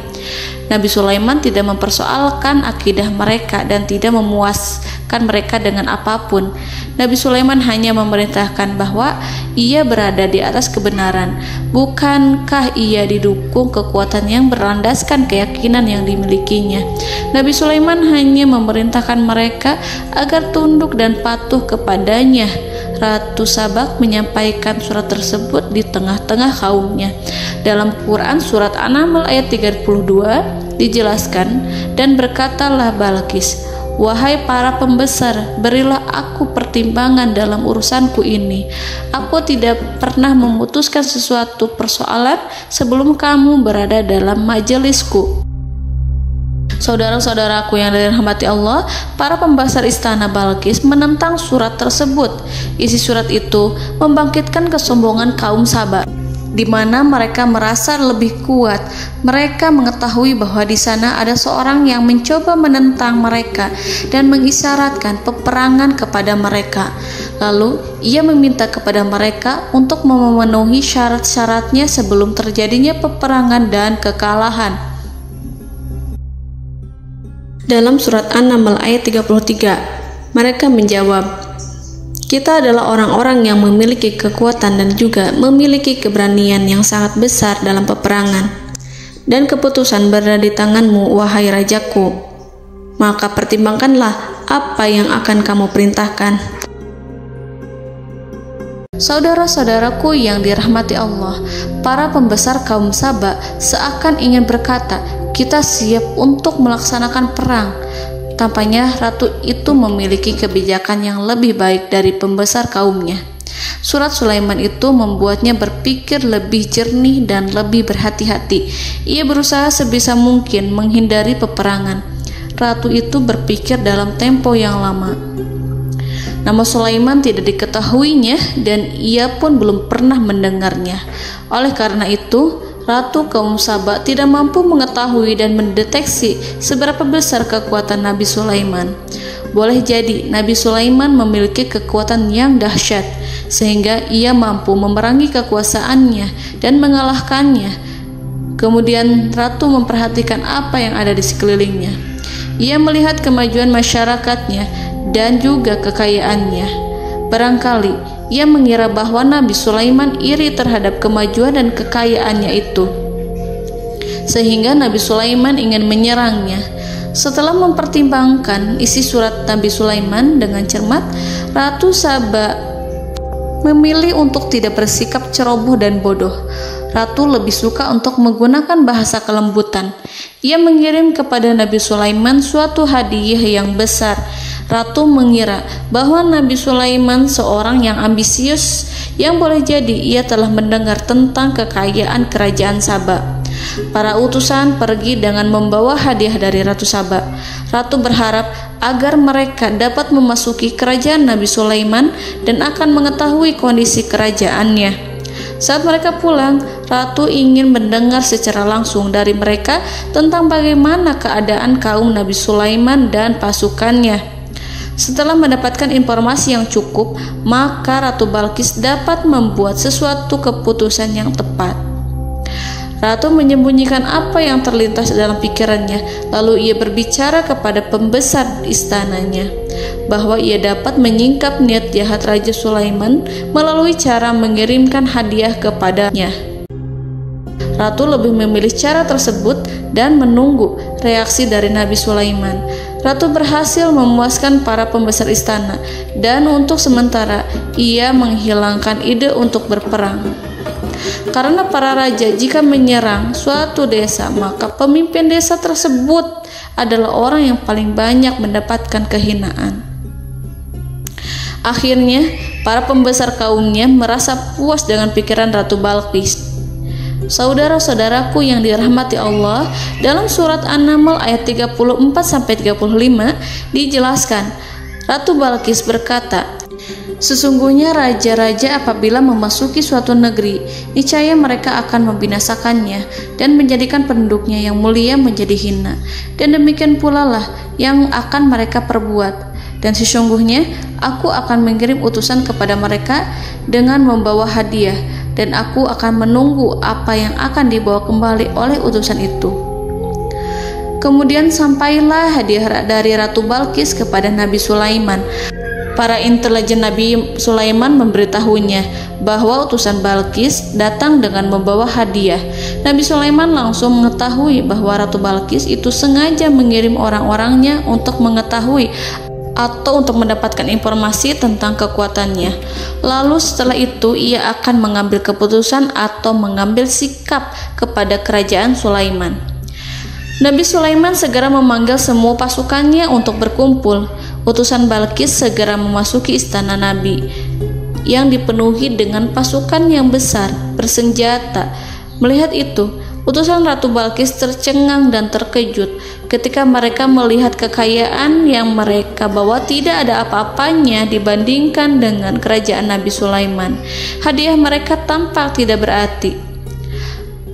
Nabi Sulaiman tidak mempersoalkan akidah mereka dan tidak memuaskan mereka dengan apapun. Nabi Sulaiman hanya memerintahkan bahwa ia berada di atas kebenaran. Bukankah ia didukung kekuatan yang berlandaskan keyakinan yang dimilikinya? Nabi Sulaiman hanya memerintahkan mereka agar tunduk dan patuh kepadanya. Ratu Sabak menyampaikan surat tersebut di tengah-tengah kaumnya. Dalam Quran surat An-Naml ayat 32 dijelaskan, "Dan berkatalah Balqis, wahai para pembesar, berilah aku pertimbangan dalam urusanku ini. Aku tidak pernah memutuskan sesuatu persoalan sebelum kamu berada dalam majelisku." Saudara-saudaraku yang dirahmati Allah, para pembesar istana Balqis menentang surat tersebut. Isi surat itu membangkitkan kesombongan kaum Sabak, di mana mereka merasa lebih kuat. Mereka mengetahui bahwa di sana ada seorang yang mencoba menentang mereka dan mengisyaratkan peperangan kepada mereka. Lalu ia meminta kepada mereka untuk memenuhi syarat-syaratnya sebelum terjadinya peperangan dan kekalahan. Dalam surat An-Naml ayat 33, mereka menjawab, "Kita adalah orang-orang yang memiliki kekuatan dan juga memiliki keberanian yang sangat besar dalam peperangan. Dan keputusan berada di tanganmu, wahai rajaku. Maka pertimbangkanlah apa yang akan kamu perintahkan." Saudara-saudaraku yang dirahmati Allah, para pembesar kaum Sabak seakan ingin berkata, "Kita siap untuk melaksanakan perang." Tampaknya ratu itu memiliki kebijakan yang lebih baik dari pembesar kaumnya. Surat Sulaiman itu membuatnya berpikir lebih jernih dan lebih berhati-hati. Ia berusaha sebisa mungkin menghindari peperangan. Ratu itu berpikir dalam tempo yang lama. Nama Sulaiman tidak diketahuinya dan ia pun belum pernah mendengarnya. Oleh karena itu, Ratu kaum Sabak tidak mampu mengetahui dan mendeteksi seberapa besar kekuatan Nabi Sulaiman. boleh jadi Nabi Sulaiman memiliki kekuatan yang dahsyat sehingga ia mampu memerangi kekuasaannya dan mengalahkannya. Kemudian ratu memperhatikan apa yang ada di sekelilingnya. Ia melihat kemajuan masyarakatnya dan juga kekayaannya. Barangkali ia mengira bahwa Nabi Sulaiman iri terhadap kemajuan dan kekayaannya itu, sehingga Nabi Sulaiman ingin menyerangnya. Setelah mempertimbangkan isi surat Nabi Sulaiman dengan cermat, Ratu Saba memilih untuk tidak bersikap ceroboh dan bodoh. Ratu lebih suka untuk menggunakan bahasa kelembutan. Ia mengirim kepada Nabi Sulaiman suatu hadiah yang besar. Ratu mengira bahwa Nabi Sulaiman seorang yang ambisius, yang boleh jadi ia telah mendengar tentang kekayaan kerajaan Saba. Para utusan pergi dengan membawa hadiah dari Ratu Saba. Ratu berharap agar mereka dapat memasuki kerajaan Nabi Sulaiman dan akan mengetahui kondisi kerajaannya. Saat mereka pulang, Ratu ingin mendengar secara langsung dari mereka tentang bagaimana keadaan kaum Nabi Sulaiman dan pasukannya. Setelah mendapatkan informasi yang cukup, maka Ratu Balqis dapat membuat sesuatu keputusan yang tepat. Ratu menyembunyikan apa yang terlintas dalam pikirannya, lalu ia berbicara kepada pembesar istananya bahwa ia dapat menyingkap niat jahat Raja Sulaiman melalui cara mengirimkan hadiah kepadanya. Ratu lebih memilih cara tersebut dan menunggu reaksi dari Nabi Sulaiman. Ratu berhasil memuaskan para pembesar istana, dan untuk sementara ia menghilangkan ide untuk berperang. Karena para raja jika menyerang suatu desa, maka pemimpin desa tersebut adalah orang yang paling banyak mendapatkan kehinaan. Akhirnya, para pembesar kaumnya merasa puas dengan pikiran Ratu Balqis. Saudara-saudaraku yang dirahmati Allah, dalam surat An-Naml ayat 34-35 dijelaskan, Ratu Balqis berkata, "Sesungguhnya raja-raja apabila memasuki suatu negeri, niscaya mereka akan membinasakannya dan menjadikan penduduknya yang mulia menjadi hina. Dan demikian pula lah yang akan mereka perbuat. Dan sesungguhnya aku akan mengirim utusan kepada mereka dengan membawa hadiah, dan aku akan menunggu apa yang akan dibawa kembali oleh utusan itu." Kemudian sampailah hadiah dari Ratu Balqis kepada Nabi Sulaiman. Para intelijen Nabi Sulaiman memberitahunya bahwa utusan Balqis datang dengan membawa hadiah. Nabi Sulaiman langsung mengetahui bahwa Ratu Balqis itu sengaja mengirim orang-orangnya untuk mengetahui atau untuk mendapatkan informasi tentang kekuatannya. Lalu setelah itu ia akan mengambil keputusan atau mengambil sikap kepada kerajaan Sulaiman. Nabi Sulaiman segera memanggil semua pasukannya untuk berkumpul. Utusan Balqis segera memasuki istana Nabi yang dipenuhi dengan pasukan yang besar bersenjata. Melihat itu, utusan Ratu Balqis tercengang dan terkejut ketika mereka melihat kekayaan yang mereka bawa tidak ada apa-apanya dibandingkan dengan kerajaan Nabi Sulaiman. Hadiah mereka tampak tidak berarti.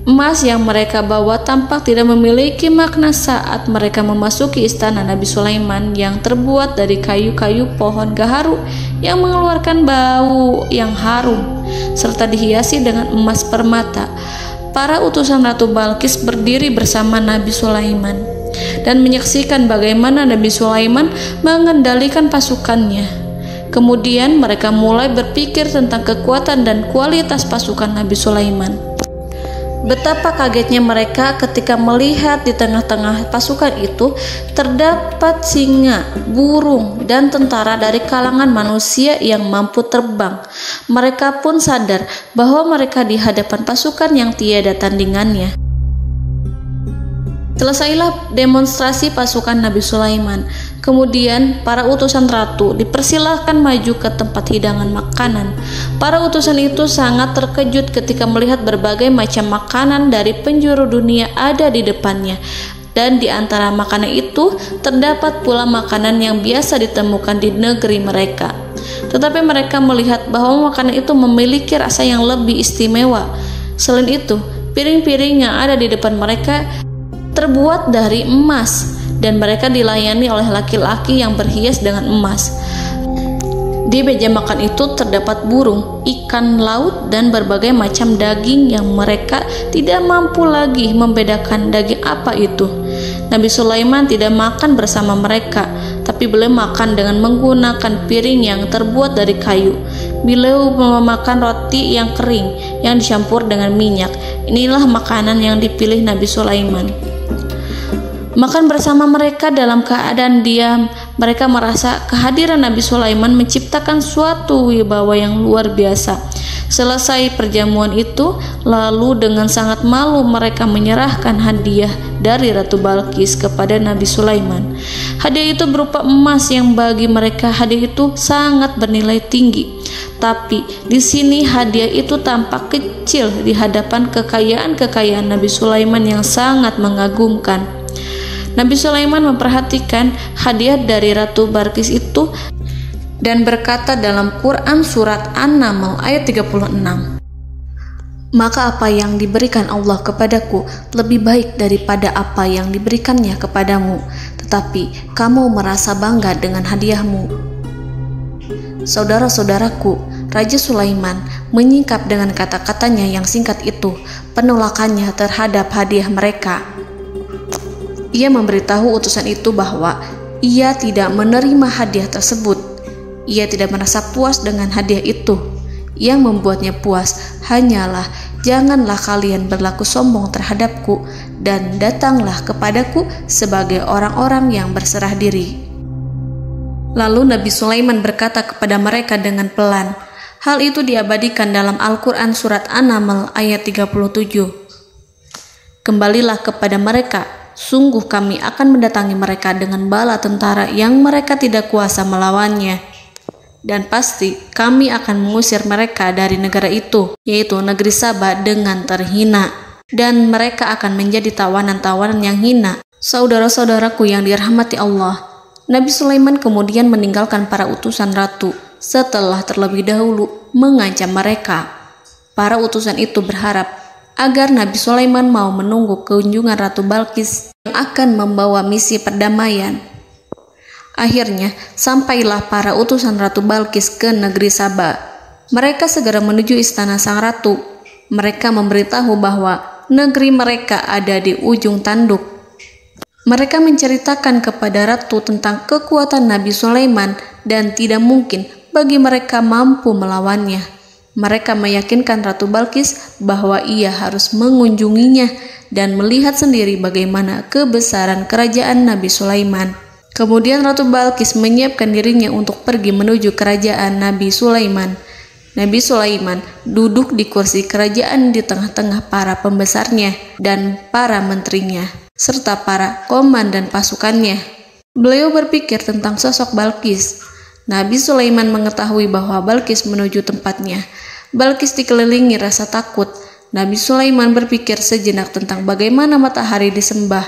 Emas yang mereka bawa tampak tidak memiliki makna saat mereka memasuki istana Nabi Sulaiman yang terbuat dari kayu-kayu pohon gaharu yang mengeluarkan bau yang harum serta dihiasi dengan emas permata. Para utusan Ratu Balqis berdiri bersama Nabi Sulaiman dan menyaksikan bagaimana Nabi Sulaiman mengendalikan pasukannya. Kemudian mereka mulai berpikir tentang kekuatan dan kualitas pasukan Nabi Sulaiman. Betapa kagetnya mereka ketika melihat di tengah-tengah pasukan itu terdapat singa, burung, dan tentara dari kalangan manusia yang mampu terbang. Mereka pun sadar bahwa mereka di hadapan pasukan yang tiada tandingannya. Selesailah demonstrasi pasukan Nabi Sulaiman. Kemudian para utusan ratu dipersilahkan maju ke tempat hidangan makanan. Para utusan itu sangat terkejut ketika melihat berbagai macam makanan dari penjuru dunia ada di depannya. Dan di antara makanan itu terdapat pula makanan yang biasa ditemukan di negeri mereka. Tetapi mereka melihat bahwa makanan itu memiliki rasa yang lebih istimewa. Selain itu, piring-piring yang ada di depan mereka terbuat dari emas dan mereka dilayani oleh laki-laki yang berhias dengan emas. Di meja makan itu terdapat burung, ikan laut, dan berbagai macam daging yang mereka tidak mampu lagi membedakan daging apa itu. Nabi Sulaiman tidak makan bersama mereka, tapi beliau makan dengan menggunakan piring yang terbuat dari kayu. Beliau memakan roti yang kering yang dicampur dengan minyak. Inilah makanan yang dipilih Nabi Sulaiman. Makan bersama mereka dalam keadaan diam, mereka merasa kehadiran Nabi Sulaiman menciptakan suatu wibawa yang luar biasa. Selesai perjamuan itu, lalu dengan sangat malu mereka menyerahkan hadiah dari Ratu Balqis kepada Nabi Sulaiman. Hadiah itu berupa emas yang bagi mereka hadiah itu sangat bernilai tinggi. Tapi di sini hadiah itu tampak kecil di hadapan kekayaan Nabi Sulaiman yang sangat mengagumkan. Nabi Sulaiman memperhatikan hadiah dari Ratu Balqis itu dan berkata dalam Quran surat An-Naml ayat 36, "Maka apa yang diberikan Allah kepadaku lebih baik daripada apa yang diberikannya kepadamu, tetapi kamu merasa bangga dengan hadiahmu." Saudara-saudaraku, Raja Sulaiman menyingkap dengan kata-katanya yang singkat itu penolakannya terhadap hadiah mereka. Ia memberitahu utusan itu bahwa ia tidak menerima hadiah tersebut. Ia tidak merasa puas dengan hadiah itu. Yang membuatnya puas hanyalah, janganlah kalian berlaku sombong terhadapku dan datanglah kepadaku sebagai orang-orang yang berserah diri. Lalu Nabi Sulaiman berkata kepada mereka dengan pelan. Hal itu diabadikan dalam Al-Quran surat An-Naml ayat 37. "Kembalilah kepada mereka, sungguh kami akan mendatangi mereka dengan bala tentara yang mereka tidak kuasa melawannya. Dan pasti kami akan mengusir mereka dari negara itu, yaitu negeri Saba, dengan terhina. Dan mereka akan menjadi tawanan-tawanan yang hina." Saudara-saudaraku yang dirahmati Allah, Nabi Sulaiman kemudian meninggalkan para utusan ratu setelah terlebih dahulu mengancam mereka. Para utusan itu berharap agar Nabi Sulaiman mau menunggu kunjungan Ratu Balqis yang akan membawa misi perdamaian. Akhirnya, sampailah para utusan Ratu Balqis ke negeri Saba. Mereka segera menuju istana sang ratu. Mereka memberitahu bahwa negeri mereka ada di ujung tanduk. Mereka menceritakan kepada ratu tentang kekuatan Nabi Sulaiman dan tidak mungkin bagi mereka mampu melawannya. Mereka meyakinkan Ratu Balqis bahwa ia harus mengunjunginya dan melihat sendiri bagaimana kebesaran kerajaan Nabi Sulaiman. Kemudian Ratu Balqis menyiapkan dirinya untuk pergi menuju kerajaan Nabi Sulaiman. Nabi Sulaiman duduk di kursi kerajaan di tengah-tengah para pembesarnya dan para menterinya, serta para komandan pasukannya. Beliau berpikir tentang sosok Balqis. Nabi Sulaiman mengetahui bahwa Balqis menuju tempatnya. Balqis dikelilingi rasa takut. Nabi Sulaiman berpikir sejenak tentang bagaimana matahari disembah.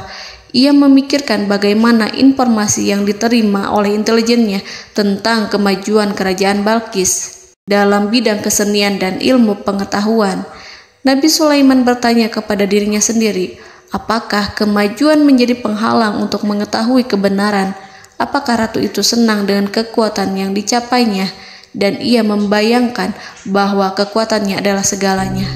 Ia memikirkan bagaimana informasi yang diterima oleh intelijennya tentang kemajuan kerajaan Balqis dalam bidang kesenian dan ilmu pengetahuan. Nabi Sulaiman bertanya kepada dirinya sendiri, apakah kemajuan menjadi penghalang untuk mengetahui kebenaran? Apakah ratu itu senang dengan kekuatan yang dicapainya? Dan ia membayangkan bahwa kekuatannya adalah segalanya.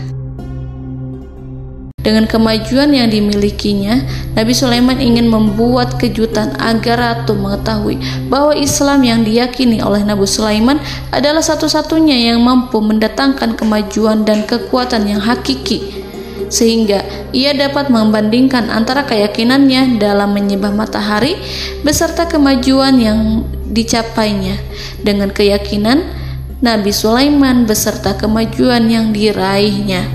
Dengan kemajuan yang dimilikinya, Nabi Sulaiman ingin membuat kejutan agar ratu mengetahui bahwa Islam yang diyakini oleh Nabi Sulaiman adalah satu-satunya yang mampu mendatangkan kemajuan dan kekuatan yang hakiki, sehingga ia dapat membandingkan antara keyakinannya dalam menyembah matahari beserta kemajuan yang dicapainya dengan keyakinan Nabi Sulaiman beserta kemajuan yang diraihnya.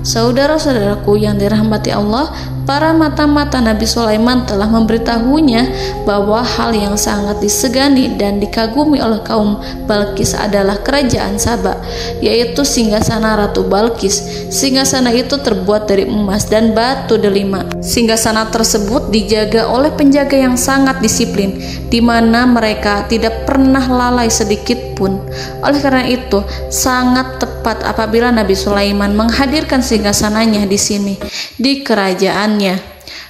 Saudara-saudaraku yang dirahmati Allah, para mata-mata Nabi Sulaiman telah memberitahunya bahwa hal yang sangat disegani dan dikagumi oleh kaum Balqis adalah kerajaan Saba, yaitu singgasana Ratu Balqis. Singgasana itu terbuat dari emas dan batu delima. Singgasana tersebut dijaga oleh penjaga yang sangat disiplin, di mana mereka tidak pernah lalai sedikit pun. Oleh karena itu, sangat tepat apabila Nabi Sulaiman menghadirkan singgasananya di sini, di kerajaannya.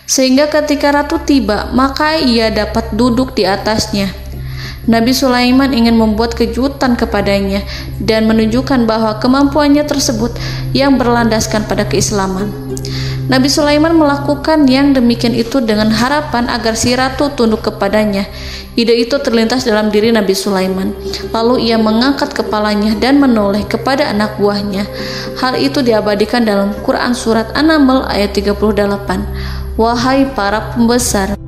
sehingga ketika ratu tiba, maka ia dapat duduk di atasnya. Nabi Sulaiman ingin membuat kejutan kepadanya dan menunjukkan bahwa kemampuannya tersebut yang berlandaskan pada keislaman. Nabi Sulaiman melakukan yang demikian itu dengan harapan agar si ratu tunduk kepadanya. Ide itu terlintas dalam diri Nabi Sulaiman. Lalu ia mengangkat kepalanya dan menoleh kepada anak buahnya. Hal itu diabadikan dalam Quran Surat An-Naml ayat 38. Wahai para pembesar,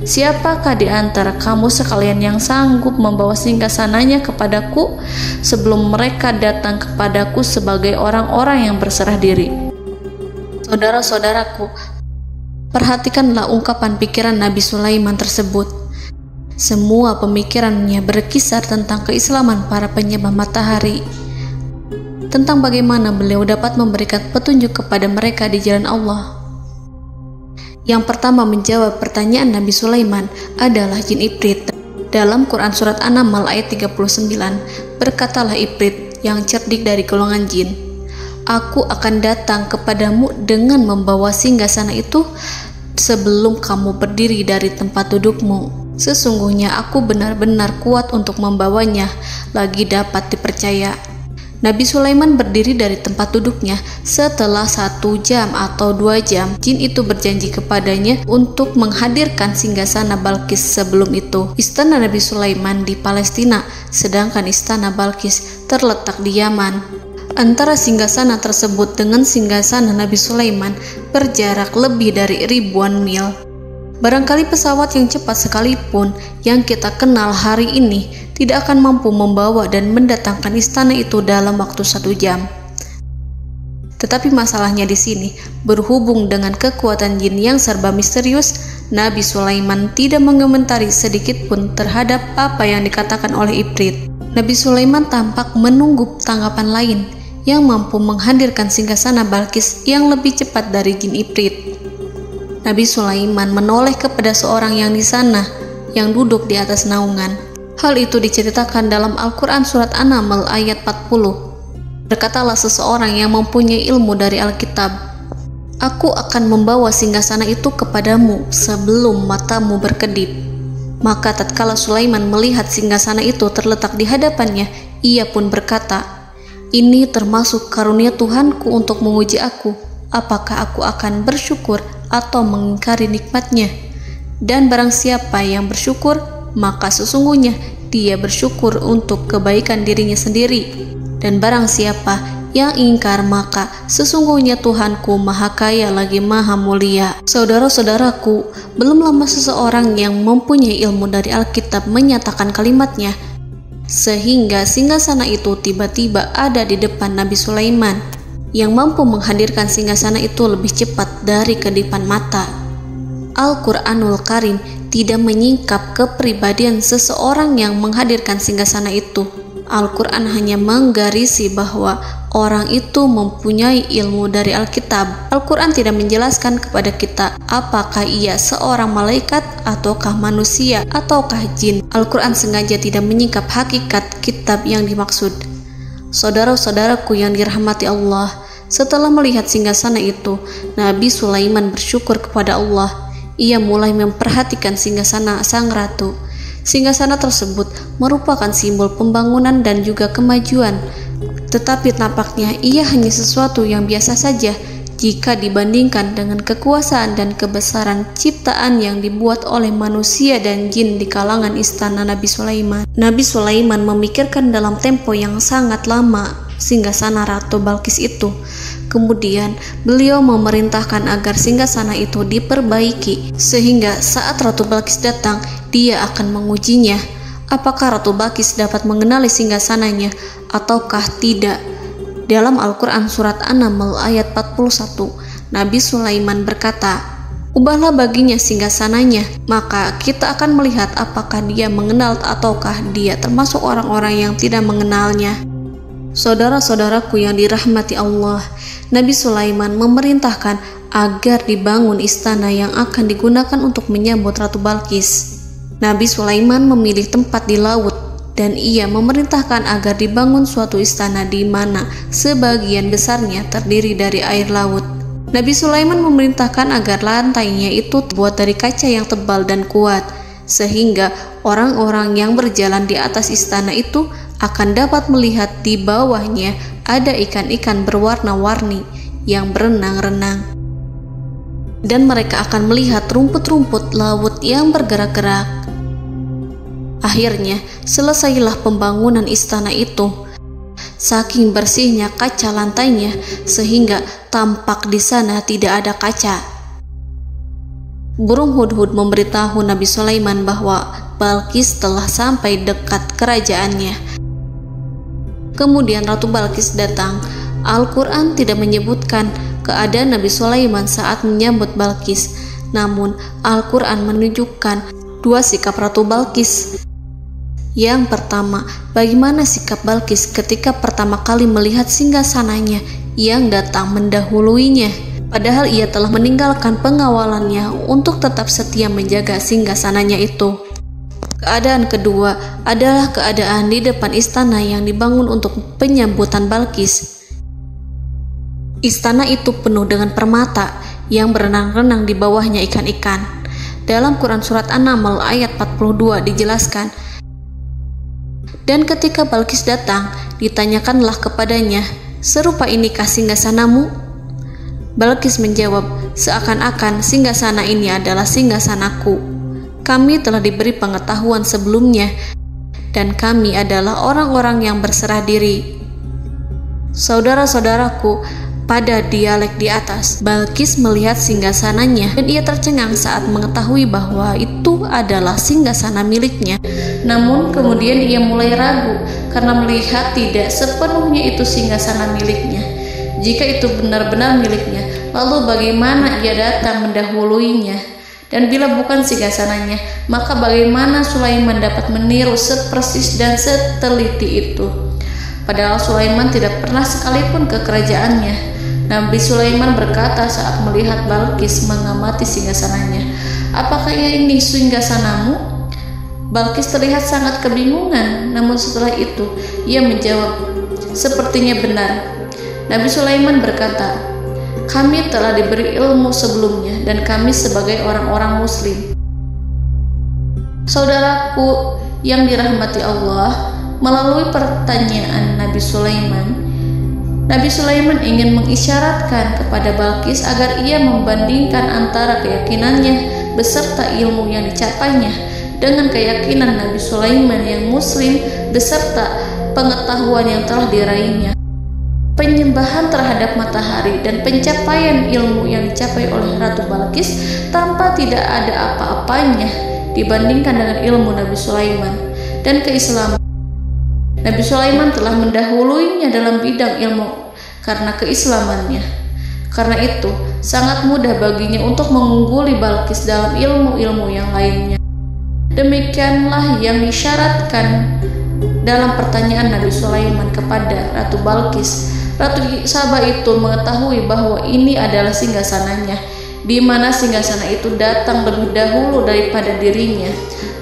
siapakah di antara kamu sekalian yang sanggup membawa singgasananya kepadaku sebelum mereka datang kepadaku sebagai orang-orang yang berserah diri? Saudara-saudaraku, perhatikanlah ungkapan pikiran Nabi Sulaiman tersebut. Semua pemikirannya berkisar tentang keislaman para penyembah matahari, tentang bagaimana beliau dapat memberikan petunjuk kepada mereka di jalan Allah. Yang pertama menjawab pertanyaan Nabi Sulaiman adalah jin Ifrit. Dalam Quran Surat An-Naml ayat 39, berkatalah Ifrit yang cerdik dari golongan jin, "Aku akan datang kepadamu dengan membawa singgasana itu sebelum kamu berdiri dari tempat dudukmu. Sesungguhnya aku benar-benar kuat untuk membawanya, lagi dapat dipercaya." Nabi Sulaiman berdiri dari tempat duduknya. Setelah 1 jam atau 2 jam, jin itu berjanji kepadanya untuk menghadirkan singgasana Balkis. Sebelum itu, istana Nabi Sulaiman di Palestina, sedangkan istana Balkis terletak di Yaman. Antara singgasana tersebut dengan singgasana Nabi Sulaiman berjarak lebih dari ribuan mil. Barangkali pesawat yang cepat sekalipun yang kita kenal hari ini tidak akan mampu membawa dan mendatangkan istana itu dalam waktu 1 jam. Tetapi masalahnya di sini, berhubung dengan kekuatan jin yang serba misterius, Nabi Sulaiman tidak mengomentari sedikit pun terhadap apa yang dikatakan oleh Ifrit. Nabi Sulaiman tampak menunggu tanggapan lain yang mampu menghadirkan singgasana Balkis yang lebih cepat dari jin Ifrit. Nabi Sulaiman menoleh kepada seorang yang di sana, yang duduk di atas naungan. Hal itu diceritakan dalam Al-Quran Surat An-Naml ayat 40. Berkatalah seseorang yang mempunyai ilmu dari Alkitab, "Aku akan membawa singgasana itu kepadamu sebelum matamu berkedip." Maka tatkala Sulaiman melihat singgasana itu terletak di hadapannya, ia pun berkata, "Ini termasuk karunia Tuhanku untuk menguji aku. Apakah aku akan bersyukur atau mengingkari nikmatnya? Dan barang siapa yang bersyukur, maka sesungguhnya dia bersyukur untuk kebaikan dirinya sendiri. Dan barang siapa yang ingkar, maka sesungguhnya Tuhanku maha kaya lagi maha mulia." Saudara-saudaraku, belum lama seseorang yang mempunyai ilmu dari Alkitab menyatakan kalimatnya, sehingga singgasana itu tiba-tiba ada di depan Nabi Sulaiman, yang mampu menghadirkan singgasana itu lebih cepat dari kedipan mata. Al-Quranul Karim tidak menyingkap kepribadian seseorang yang menghadirkan singgasana itu. Al-Quran hanya menggarisi bahwa orang itu mempunyai ilmu dari Alkitab. Al-Quran tidak menjelaskan kepada kita apakah ia seorang malaikat ataukah manusia ataukah jin. Al-Quran sengaja tidak menyingkap hakikat kitab yang dimaksud. Saudara-saudaraku yang dirahmati Allah, setelah melihat singgasana itu, Nabi Sulaiman bersyukur kepada Allah. Ia mulai memperhatikan singgasana sang ratu. Singgasana tersebut merupakan simbol pembangunan dan juga kemajuan, tetapi tampaknya ia hanya sesuatu yang biasa saja jika dibandingkan dengan kekuasaan dan kebesaran ciptaan yang dibuat oleh manusia dan jin di kalangan istana Nabi Sulaiman. Nabi Sulaiman memikirkan dalam tempo yang sangat lama singgasana Ratu Balkis itu. Kemudian beliau memerintahkan agar singgasana itu diperbaiki, sehingga saat Ratu Balkis datang, dia akan mengujinya. Apakah Ratu Balkis dapat mengenali singgasananya ataukah tidak? Dalam Al-Quran Surat An-Naml ayat 41, Nabi Sulaiman berkata, "Ubahlah baginya singgasananya, maka kita akan melihat apakah dia mengenal ataukah dia termasuk orang-orang yang tidak mengenalnya." Saudara-saudaraku yang dirahmati Allah, Nabi Sulaiman memerintahkan agar dibangun istana yang akan digunakan untuk menyambut Ratu Balkis. Nabi Sulaiman memilih tempat di laut, dan ia memerintahkan agar dibangun suatu istana di mana sebagian besarnya terdiri dari air laut. Nabi Sulaiman memerintahkan agar lantainya itu terbuat dari kaca yang tebal dan kuat, sehingga orang-orang yang berjalan di atas istana itu akan dapat melihat di bawahnya ada ikan-ikan berwarna-warni yang berenang-renang. Dan mereka akan melihat rumput-rumput laut yang bergerak-gerak. Akhirnya, selesailah pembangunan istana itu. Saking bersihnya kaca lantainya, sehingga tampak di sana tidak ada kaca. Burung hudhud memberitahu Nabi Sulaiman bahwa Balqis telah sampai dekat kerajaannya. Kemudian Ratu Balqis datang. Al-Quran tidak menyebutkan keadaan Nabi Sulaiman saat menyambut Balqis, namun Al-Quran menunjukkan dua sikap Ratu Balqis. Yang pertama, bagaimana sikap Balqis ketika pertama kali melihat singgasananya yang datang mendahuluinya, padahal ia telah meninggalkan pengawalannya untuk tetap setia menjaga singgasananya itu. Keadaan kedua adalah keadaan di depan istana yang dibangun untuk penyambutan Balqis. Istana itu penuh dengan permata yang berenang-renang di bawahnya ikan-ikan. Dalam Quran Surat An-Naml ayat 42 dijelaskan, dan ketika Balqis datang, ditanyakanlah kepadanya, "Serupa inikah singgasanamu?" Balqis menjawab, "Seakan-akan singgasana ini adalah singgasanaku. Kami telah diberi pengetahuan sebelumnya, dan kami adalah orang-orang yang berserah diri." Saudara-saudaraku, pada dialek di atas, Balqis melihat singgasananya dan ia tercengang saat mengetahui bahwa itu adalah singgasana miliknya. Namun kemudian ia mulai ragu karena melihat tidak sepenuhnya itu singgasana miliknya. Jika itu benar-benar miliknya, lalu bagaimana ia datang mendahuluinya? Dan bila bukan singgasananya, maka bagaimana Sulaiman dapat meniru sepersis dan seteliti itu? Padahal Sulaiman tidak pernah sekalipun ke kerajaannya. Nabi Sulaiman berkata saat melihat Balqis mengamati singgasananya, "Apakah ini singgasanamu?" Balqis terlihat sangat kebingungan, namun setelah itu ia menjawab, "Sepertinya benar." Nabi Sulaiman berkata, "Kami telah diberi ilmu sebelumnya dan kami sebagai orang-orang muslim." Saudaraku yang dirahmati Allah, melalui pertanyaan Nabi Sulaiman ingin mengisyaratkan kepada Balqis agar ia membandingkan antara keyakinannya beserta ilmu yang dicapainya dengan keyakinan Nabi Sulaiman yang muslim beserta pengetahuan yang telah diraihnya. Penyembahan terhadap matahari dan pencapaian ilmu yang dicapai oleh Ratu Balqis tanpa tidak ada apa-apanya dibandingkan dengan ilmu Nabi Sulaiman dan keislaman. Nabi Sulaiman telah mendahuluinya dalam bidang ilmu karena keislamannya. Karena itu, sangat mudah baginya untuk mengungguli Balqis dalam ilmu-ilmu yang lainnya. Demikianlah yang disyaratkan dalam pertanyaan Nabi Sulaiman kepada Ratu Balqis. Ratu Saba itu mengetahui bahwa ini adalah singgasananya, di mana singgasana itu datang lebih dahulu daripada dirinya.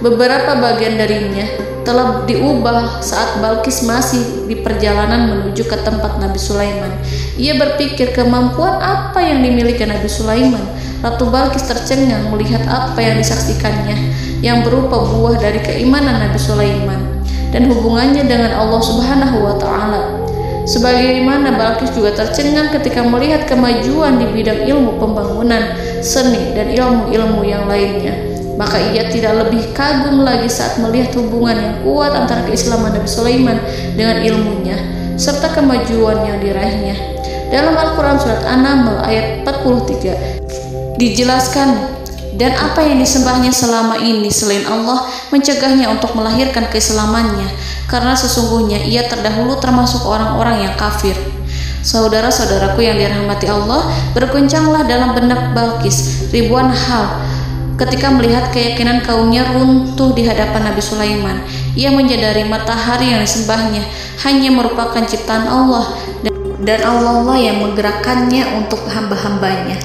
Beberapa bagian darinya telah diubah saat Balqis masih di perjalanan menuju ke tempat Nabi Sulaiman. Ia berpikir kemampuan apa yang dimiliki Nabi Sulaiman. Ratu Balqis tercengang melihat apa yang disaksikannya, yang berupa buah dari keimanan Nabi Sulaiman dan hubungannya dengan Allah Subhanahu wa Ta'ala. Sebagaimana Balqis juga tercengang ketika melihat kemajuan di bidang ilmu pembangunan, seni, dan ilmu-ilmu yang lainnya. Maka ia tidak lebih kagum lagi saat melihat hubungan yang kuat antara keislaman Nabi Sulaiman dengan ilmunya serta kemajuan yang diraihnya. Dalam Al-Quran Surat An-Naml ayat 43 dijelaskan, dan apa yang disembahnya selama ini selain Allah mencegahnya untuk melahirkan keislamannya, karena sesungguhnya ia terdahulu termasuk orang-orang yang kafir. Saudara-saudaraku yang dirahmati Allah, berguncanglah dalam benak Balqis ribuan hal ketika melihat keyakinan kaumnya runtuh di hadapan Nabi Sulaiman. Ia menyadari matahari yang disembahnya hanya merupakan ciptaan Allah, dan Allah lah yang menggerakkannya untuk hamba-hambanya.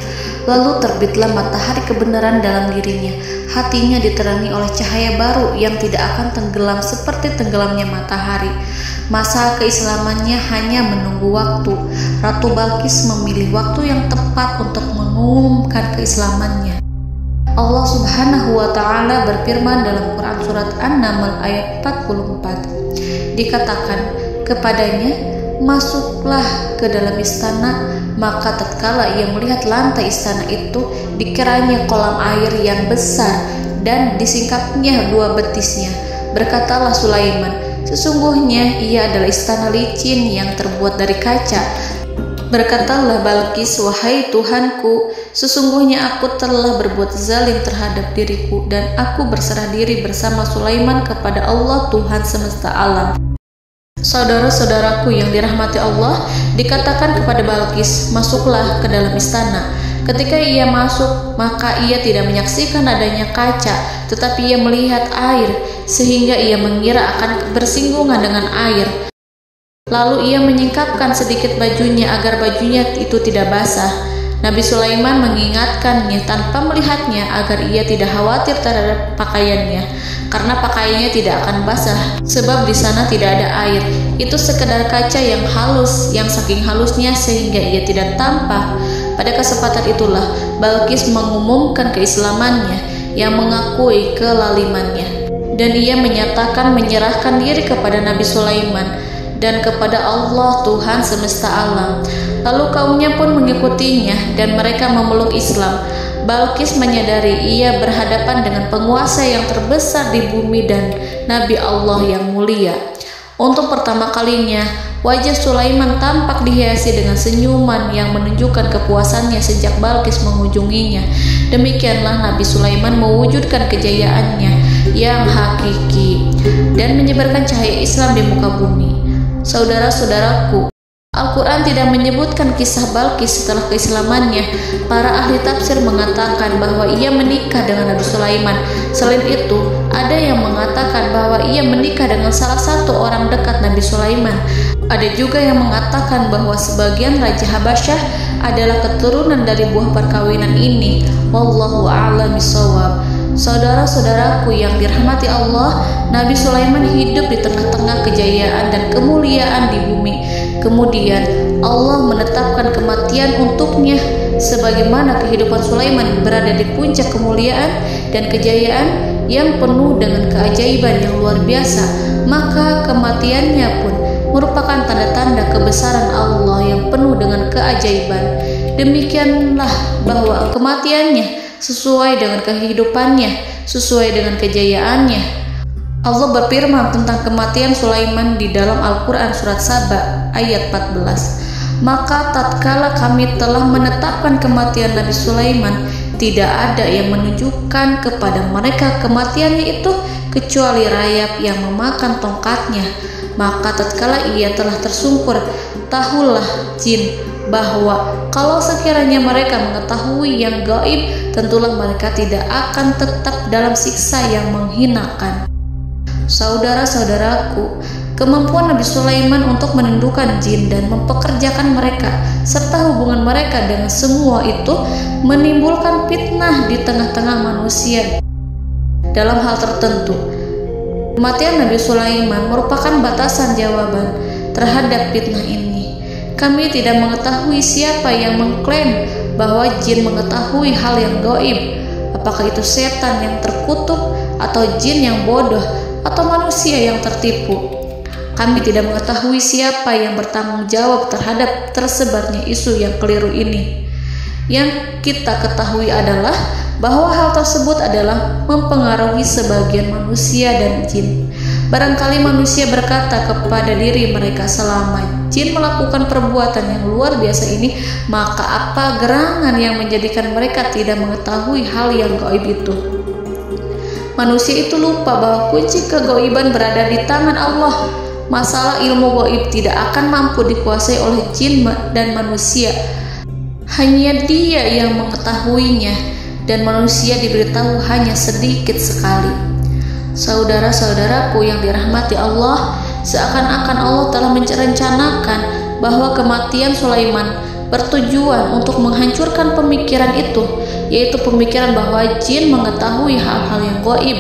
Lalu terbitlah matahari kebenaran dalam dirinya. Hatinya diterangi oleh cahaya baru yang tidak akan tenggelam seperti tenggelamnya matahari. Masa keislamannya hanya menunggu waktu. Ratu Balqis memilih waktu yang tepat untuk mengumumkan keislamannya. Allah Subhanahu wa Ta'ala berfirman dalam Quran Surat An-Naml ayat 44. Dikatakan kepadanya, masuklah ke dalam istana. Maka tatkala ia melihat lantai istana itu, dikiranya kolam air yang besar dan disingkapnya 2 betisnya. Berkatalah Sulaiman, sesungguhnya ia adalah istana licin yang terbuat dari kaca. Berkatalah Balqis, wahai Tuhanku, sesungguhnya aku telah berbuat zalim terhadap diriku dan aku berserah diri bersama Sulaiman kepada Allah Tuhan semesta alam. Saudara-saudaraku yang dirahmati Allah, dikatakan kepada Balqis, masuklah ke dalam istana. Ketika ia masuk, maka ia tidak menyaksikan adanya kaca, tetapi ia melihat air, sehingga ia mengira akan bersinggungan dengan air. Lalu ia menyingkapkan sedikit bajunya agar bajunya itu tidak basah. Nabi Sulaiman mengingatkannya tanpa melihatnya agar ia tidak khawatir terhadap pakaiannya, karena pakaiannya tidak akan basah sebab di sana tidak ada air. Itu sekedar kaca yang halus, yang saking halusnya sehingga ia tidak tampak. Pada kesempatan itulah Balqis mengumumkan keislamannya yang mengakui kelalimannya, dan ia menyatakan menyerahkan diri kepada Nabi Sulaiman dan kepada Allah Tuhan semesta alam. Lalu kaumnya pun mengikutinya dan mereka memeluk Islam. Balqis menyadari ia berhadapan dengan penguasa yang terbesar di bumi dan Nabi Allah yang mulia. Untuk pertama kalinya, wajah Sulaiman tampak dihiasi dengan senyuman yang menunjukkan kepuasannya sejak Balqis mengunjunginya. Demikianlah Nabi Sulaiman mewujudkan kejayaannya yang hakiki dan menyebarkan cahaya Islam di muka bumi. Saudara-saudaraku, Al-Quran tidak menyebutkan kisah Balqis setelah keislamannya. Para ahli tafsir mengatakan bahwa ia menikah dengan Nabi Sulaiman. Selain itu, ada yang mengatakan bahwa ia menikah dengan salah satu orang dekat Nabi Sulaiman. Ada juga yang mengatakan bahwa sebagian Raja Habasyah adalah keturunan dari buah perkawinan ini. Wallahu a'lam bishawab. Saudara-saudaraku yang dirahmati Allah, Nabi Sulaiman hidup di tengah-tengah kejayaan dan kemuliaan di bumi. Kemudian Allah menetapkan kematian untuknya, sebagaimana kehidupan Sulaiman berada di puncak kemuliaan dan kejayaan yang penuh dengan keajaiban yang luar biasa, maka kematiannya pun merupakan tanda-tanda kebesaran Allah yang penuh dengan keajaiban. Demikianlah bahwa kematiannya sesuai dengan kehidupannya, sesuai dengan kejayaannya. Allah berfirman tentang kematian Sulaiman di dalam Al-Quran Surat Saba ayat 14. Maka tatkala kami telah menetapkan kematian Nabi Sulaiman, tidak ada yang menunjukkan kepada mereka kematiannya itu kecuali rayap yang memakan tongkatnya. Maka tatkala ia telah tersungkur, tahulah jin bahwa kalau sekiranya mereka mengetahui yang gaib, tentulah mereka tidak akan tetap dalam siksa yang menghinakan. Saudara-saudaraku, kemampuan Nabi Sulaiman untuk menundukkan jin dan mempekerjakan mereka serta hubungan mereka dengan semua itu menimbulkan fitnah di tengah-tengah manusia dalam hal tertentu. Kematian Nabi Sulaiman merupakan batasan jawaban terhadap fitnah ini. Kami tidak mengetahui siapa yang mengklaim bahwa jin mengetahui hal yang gaib. Apakah itu setan yang terkutuk, atau jin yang bodoh, atau manusia yang tertipu? Kami tidak mengetahui siapa yang bertanggung jawab terhadap tersebarnya isu yang keliru ini. Yang kita ketahui adalah bahwa hal tersebut adalah mempengaruhi sebagian manusia dan jin. Barangkali manusia berkata kepada diri mereka, selama jin melakukan perbuatan yang luar biasa ini, maka apa gerangan yang menjadikan mereka tidak mengetahui hal yang gaib itu? Manusia itu lupa bahwa kunci kegaiban berada di tangan Allah. Masalah ilmu gaib tidak akan mampu dikuasai oleh jin dan manusia. Hanya Dia yang mengetahuinya, dan manusia diberitahu hanya sedikit sekali. Saudara-saudaraku yang dirahmati Allah, seakan-akan Allah telah merencanakan bahwa kematian Sulaiman bertujuan untuk menghancurkan pemikiran itu, yaitu pemikiran bahwa jin mengetahui hal-hal yang gaib.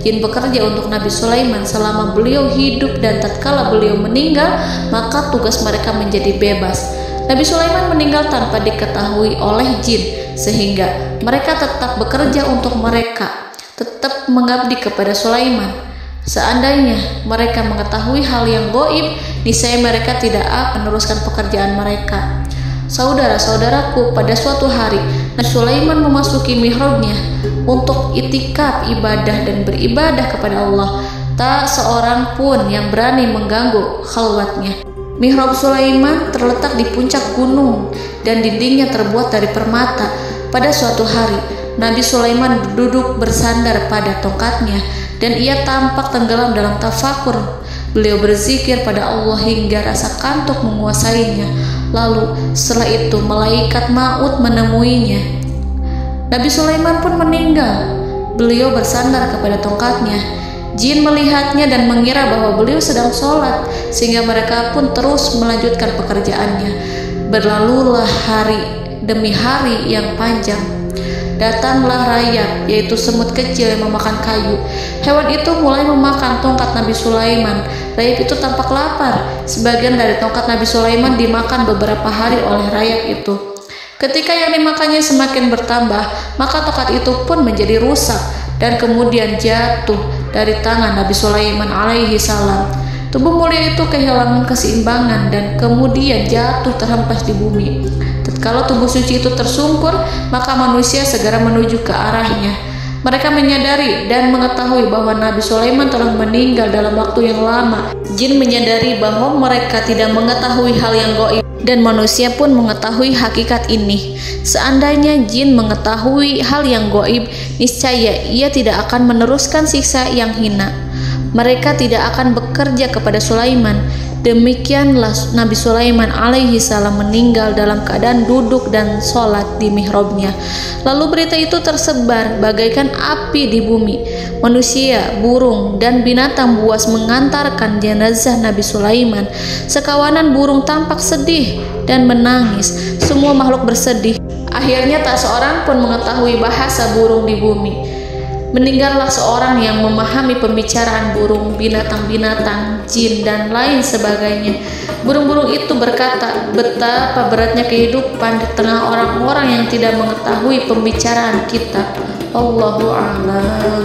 Jin bekerja untuk Nabi Sulaiman selama beliau hidup, dan tatkala beliau meninggal, maka tugas mereka menjadi bebas. Nabi Sulaiman meninggal tanpa diketahui oleh jin, sehingga mereka tetap bekerja untuk mereka, tetap mengabdi kepada Sulaiman. Seandainya mereka mengetahui hal yang gaib, niscaya mereka tidak akan meneruskan pekerjaan mereka. Saudara-saudaraku, pada suatu hari Nabi Sulaiman memasuki mihrabnya untuk itikaf ibadah dan beribadah kepada Allah. Tak seorang pun yang berani mengganggu khalwatnya. Mihrab Sulaiman terletak di puncak gunung dan dindingnya terbuat dari permata. Pada suatu hari, Nabi Sulaiman duduk bersandar pada tongkatnya dan ia tampak tenggelam dalam tafakur. Beliau berzikir pada Allah hingga rasa kantuk menguasainya. Lalu setelah itu malaikat maut menemuinya. Nabi Sulaiman pun meninggal. Beliau bersandar kepada tongkatnya. Jin melihatnya dan mengira bahwa beliau sedang sholat, sehingga mereka pun terus melanjutkan pekerjaannya. Berlalulah hari demi hari yang panjang. Datanglah rayap, yaitu semut kecil yang memakan kayu. Hewan itu mulai memakan tongkat Nabi Sulaiman. Rayap itu tampak lapar. Sebagian dari tongkat Nabi Sulaiman dimakan beberapa hari oleh rayap itu. Ketika yang dimakannya semakin bertambah, maka tongkat itu pun menjadi rusak dan kemudian jatuh dari tangan Nabi Sulaiman alaihi salam. Tubuh mulia itu kehilangan keseimbangan dan kemudian jatuh terhempas di bumi. Tatkala tubuh suci itu tersungkur, maka manusia segera menuju ke arahnya. Mereka menyadari dan mengetahui bahwa Nabi Sulaiman telah meninggal dalam waktu yang lama. Jin menyadari bahwa mereka tidak mengetahui hal yang gaib, dan manusia pun mengetahui hakikat ini. Seandainya jin mengetahui hal yang gaib, niscaya ia tidak akan meneruskan siksa yang hina. Mereka tidak akan bekerja kepada Sulaiman. Demikianlah Nabi Sulaiman alaihi salam meninggal dalam keadaan duduk dan sholat di mihrabnya. Lalu berita itu tersebar bagaikan api di bumi. Manusia, burung, dan binatang buas mengantarkan jenazah Nabi Sulaiman. Sekawanan burung tampak sedih dan menangis. Semua makhluk bersedih. Akhirnya tak seorang pun mengetahui bahasa burung di bumi. Meninggallah seorang yang memahami pembicaraan burung, binatang-binatang, jin, dan lain sebagainya. Burung-burung itu berkata, betapa beratnya kehidupan di tengah orang-orang yang tidak mengetahui pembicaraan kita. Allahu a'lam.